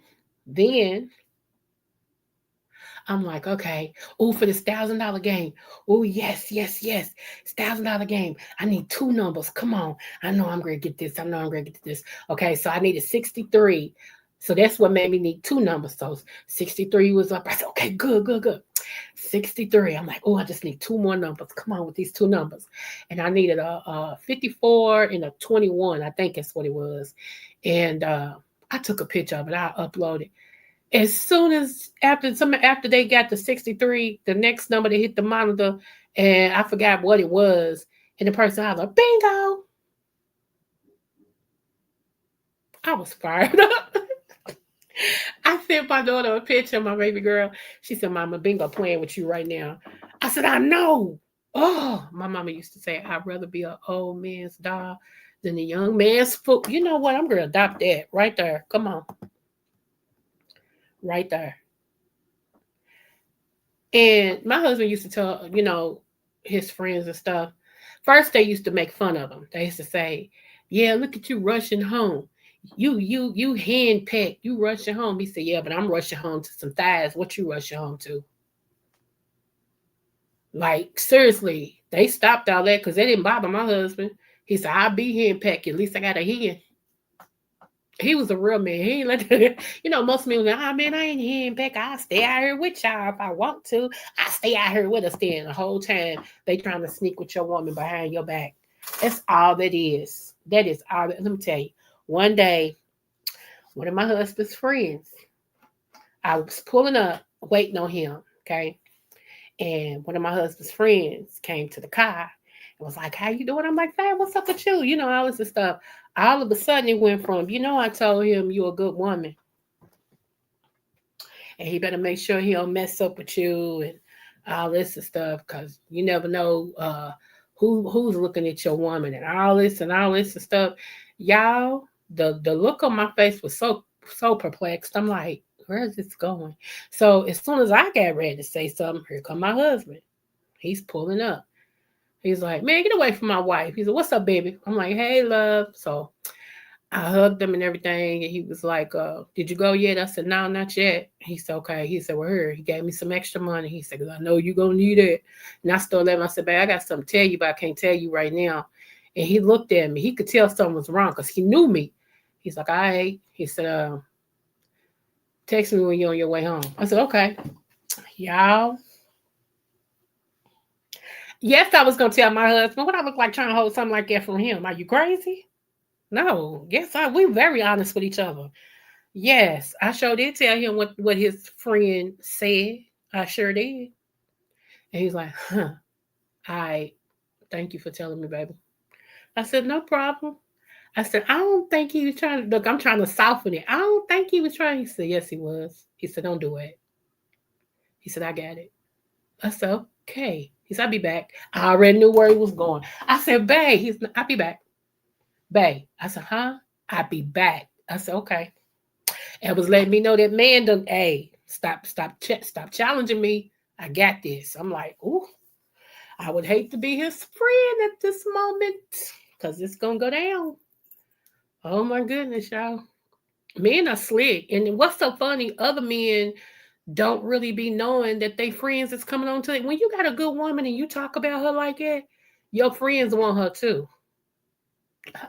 I'm like, okay. Oh, for this $1,000 game. Oh, yes. It's $1,000 game. I need 2 numbers. Come on. I know I'm going to get this. Okay, so I needed 63. So that's what made me need 2 numbers. So 63 was up. I said, okay, good. 63. I'm like, oh, I just need 2 more numbers. Come on with these 2 numbers. And I needed a 54 and a 21. I think that's what it was. And I took a picture of it. I uploaded. As soon as after they got to 63, the next number they hit the monitor, and I forgot what it was, and the person was like, bingo. I was fired up. I sent my daughter a picture of my baby girl. She said, Mama, bingo playing with you right now. I said, I know. Oh, my mama used to say, I'd rather be an old man's doll than a young man's foot. You know what? I'm going to adopt that right there. Come on. Right there. And my husband used to tell, his friends and stuff. First, they used to make fun of him. They used to say, yeah, look at you rushing home. You hand packed, you rushing home. He said, yeah, but I'm rushing home to some thighs. What you rushing home to? Like, seriously, they stopped all that because they didn't bother my husband. He said, I'll be hand packed. At least I got a hand. He was a real man. He ain't let that, most men like, oh man, I ain't hand packed. I'll stay out here with y'all if I want to. I stay out here with us then the whole time. They trying to sneak with your woman behind your back. That's all that is. That is all that. Let me tell you. One day, one of my husband's friends, I was pulling up, waiting on him, okay? And one of my husband's friends came to the car and was like, how you doing? I'm like, hey, what's up with you? All this stuff. All of a sudden it went from, I told him you're a good woman. And he better make sure he don't mess up with you and all this and stuff, because you never know who's looking at your woman and all this and stuff. Y'all, the look on my face was so perplexed. I'm like, where is this going? So as soon as I got ready to say something, here come my husband. He's pulling up. He's like, man, get away from my wife. He's like, what's up, baby? I'm like, hey, love. So I hugged him and everything. And he was like, did you go yet? I said, no, not yet. He said, okay. He said, well, here. He gave me some extra money. He said, I know you're going to need it. And I still let him. I said, babe, I got something to tell you, but I can't tell you right now. And he looked at me. He could tell something was wrong because he knew me. He's like, all right. He said, text me when you're on your way home. I said, okay. Y'all. Yes, I was going to tell my husband. What I look like trying to hold something like that from him? Are you crazy? No. Yes, we're very honest with each other. Yes, I sure did tell him what his friend said. I sure did. And he's like, I thank you for telling me, baby. I said, no problem. I said, I don't think he was trying to, look, I'm trying to soften it. I don't think he was trying. He said, yes, he was. He said, don't do it. He said, I got it. I said, okay. He said, I'll be back. I already knew where he was going. I said, babe, I'll be back. Babe. I said, huh? I'll be back. I said, okay. And was letting me know that man done, hey, stop challenging me. I got this. I'm like, ooh, I would hate to be his friend at this moment because it's going to go down. Oh my goodness, y'all. Men are slick. And what's so funny, other men don't really be knowing that they friends is coming on to it. When you got a good woman and you talk about her like that, your friends want her too.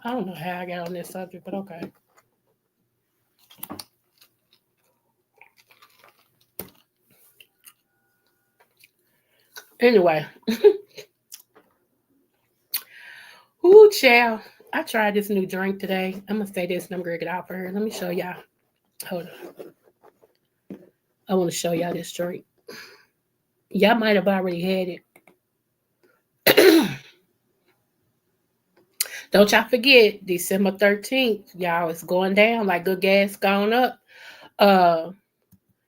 I don't know how I got on this subject, but okay. Anyway. Ooh, child. I tried this new drink today. I'm going to say this and I'm going to get out for her. Let me show y'all. Hold on. I want to show y'all this drink. Y'all might have already had it. Don't y'all forget, December 13th, y'all, it's going down like good gas going up.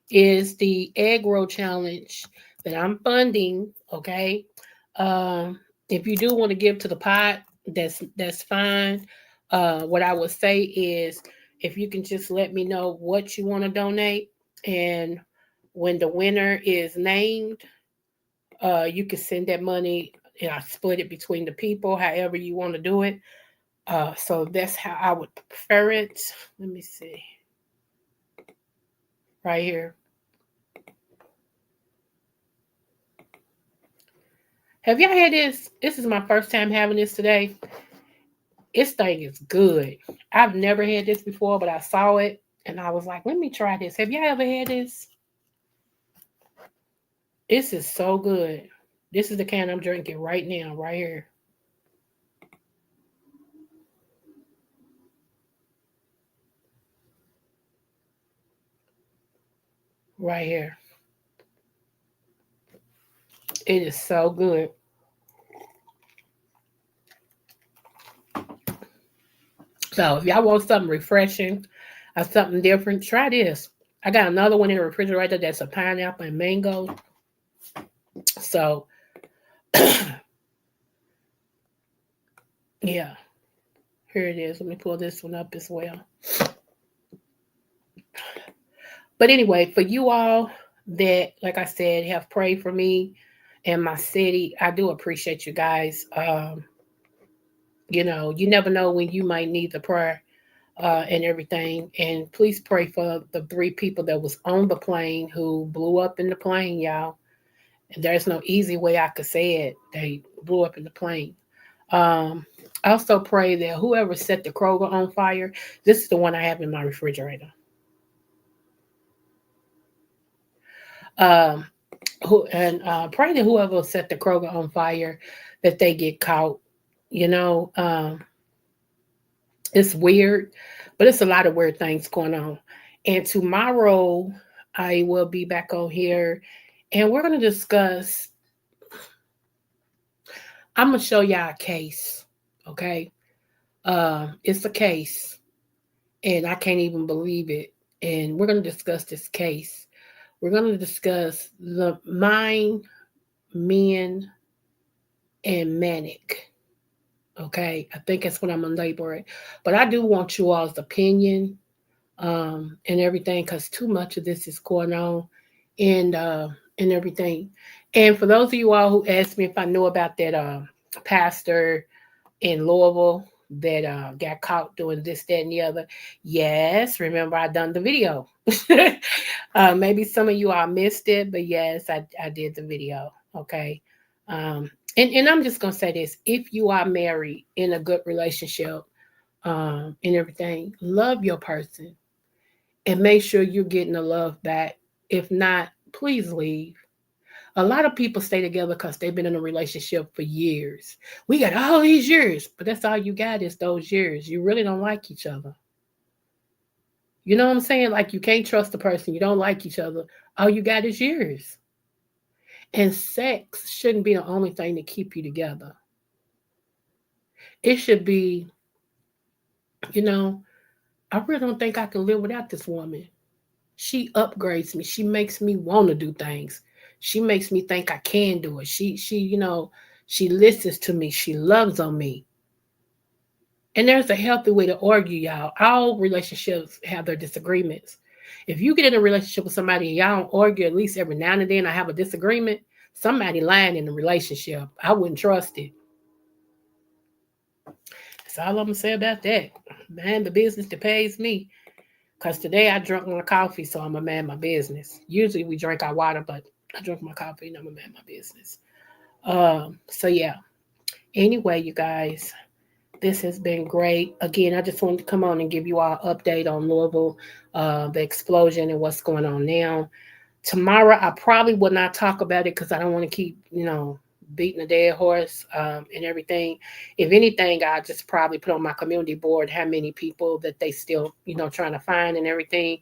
Is the egg roll challenge that I'm funding, okay? If you do want to give to the pot, that's fine. What I would say is if you can just let me know what you want to donate, and when the winner is named, you can send that money and I split it between the people, however you want to do it. So that's how I would prefer it. Let me see. Right here. Have y'all had this? This is my first time having this today. This thing is good. I've never had this before, but I saw it and I was like, let me try this. Have y'all ever had this? This is so good. This is the kind I'm drinking right now, right here. Right here. It is so good. So if y'all want something refreshing or something different, try this. I got another one in the refrigerator that's a pineapple and mango. So yeah, here it is. Let me pull this one up as well. But anyway, for you all that, like I said, have prayed for me and my city, I do appreciate you guys. You know, you never know when you might need the prayer and everything. And please pray for the 3 people that was on the plane who blew up in the plane, y'all. And there's no easy way I could say it. They blew up in the plane. I also pray that whoever set the Kroger on fire, this is the one I have in my refrigerator. Pray that whoever set the Kroger on fire, that they get caught. You know, it's weird, but it's a lot of weird things going on. And tomorrow I will be back on here and we're going to discuss, I'm going to show y'all a case. Okay. It's a case and I can't even believe it. And we're going to discuss this case. We're going to discuss the mind, men, and manic. Okay. I think that's what I'm going to label it. But I do want you all's opinion and everything, because too much of this is going on and everything. And for those of you all who asked me if I knew about that pastor in Louisville that got caught doing this, that, and the other, yes, remember I done the video. Maybe some of you all missed it, but yes, I did the video. Okay. And I'm just gonna say this: if you are married in a good relationship and everything, love your person and make sure you're getting the love back. If not, please leave. A lot of people stay together because they've been in a relationship for years. We got all these years, but that's all you got is those years. You really don't like each other. You know what I'm saying? Like you can't trust the person. You don't like each other. All you got is years. And sex shouldn't be the only thing to keep you together. It should be, you know, I really don't think I can live without this woman. She upgrades me. She makes me want to do things. She makes me think I can do it. You know, she listens to me. She loves on me. And there's a healthy way to argue, y'all. All relationships have their disagreements. If you get in a relationship with somebody and y'all don't argue at least every now and then, I have a disagreement, somebody lying in the relationship. I wouldn't trust it. That's all I'm going to say about that. Man, the business that pays me. Because today I drank my coffee, so I'm a man my business. Usually we drink our water, but I drink my coffee and I'm a man my business. So yeah. Anyway, you guys, this has been great. Again, I just wanted to come on and give you all an update on Louisville, the explosion and what's going on now. Tomorrow, I probably will not talk about it because I don't want to keep, you know, beating a dead horse and everything. If anything, I just probably put on my community board how many people that they still, you know, trying to find and everything.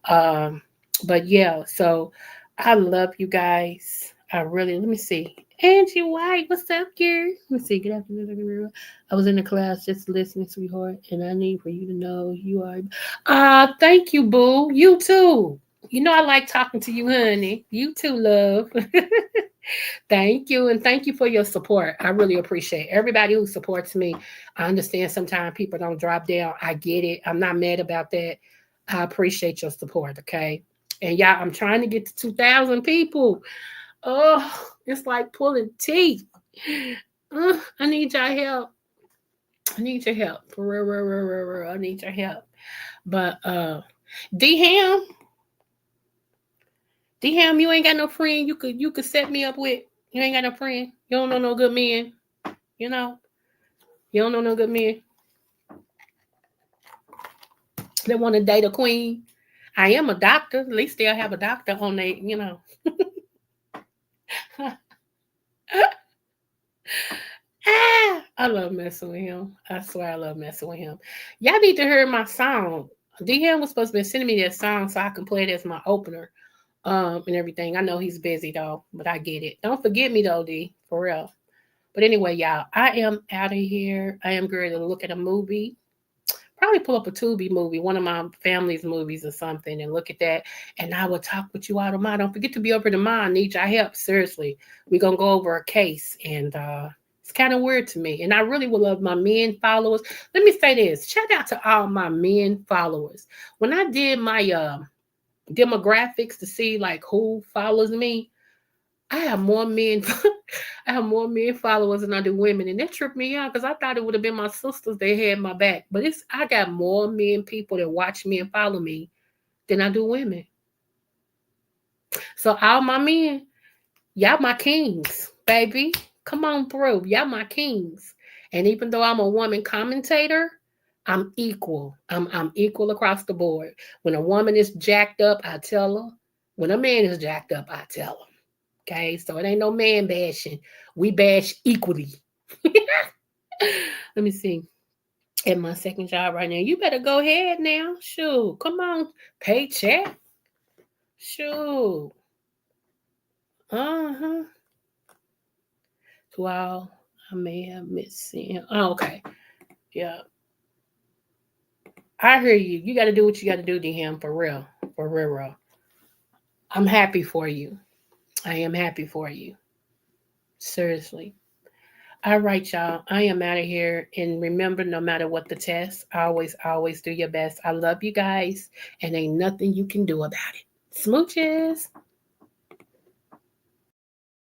But yeah, so I love you guys. I really, let me see. Angie White, what's up, girl? Let me see. Good afternoon. I was in the class just listening, sweetheart, and I need for you to know you are. Thank you, boo. You too. You know I like talking to you, honey. You too, love. Thank you. And thank you for your support. I really appreciate everybody who supports me. I understand sometimes people don't drop down. I get it. I'm not mad about that. I appreciate your support. Okay. And y'all, I'm trying to get to 2,000 people. Oh, it's like pulling teeth. I need your help. I need your help. For real. I need your help. But D-Ham, you ain't got no friend you could set me up with. You ain't got no friend. You don't know no good men. You know, you don't know no good men. They want to date a queen. I am a doctor. At least they'll have a doctor on they, you know. I love messing with him. I swear I love messing with him. Y'all need to hear my song. DM was supposed to be sending me that song so I can play it as my opener and everything. I know he's busy though, but I get it. Don't forget me though, D, for real. But anyway, y'all, I am out of here. I am going to look at a movie. Probably pull up a Tubi movie, one of my family's movies or something, and look at that. And I will talk with you out of mine. Don't forget to be over to mine. Need your help. Seriously. We're going to go over a case. And it's kind of weird to me. And I really would love my men followers. Let me say this. Shout out to all my men followers. When I did my demographics to see like who follows me, I have more men. I have more men followers than I do women, and that tripped me out because I thought it would have been my sisters that had my back. But I got more men people that watch me and follow me than I do women. So all my men, y'all my kings, baby. Come on through, y'all my kings. And even though I'm a woman commentator, I'm equal. I'm equal across the board. When a woman is jacked up, I tell her. When a man is jacked up, I tell him. Okay, so it ain't no man bashing. We bash equally. Let me see. At my second job right now. You better go ahead now. Shoot. Come on. Paycheck. Shoot. Uh-huh. Well, I may have missed him. Oh, okay. Yeah. I hear you. You got to do what you got to do to him for real. For real. I'm happy for you. I am happy for you. Seriously. All right, y'all. I am out of here. And remember, no matter what the test, always do your best. I love you guys, and ain't nothing you can do about it. Smooches.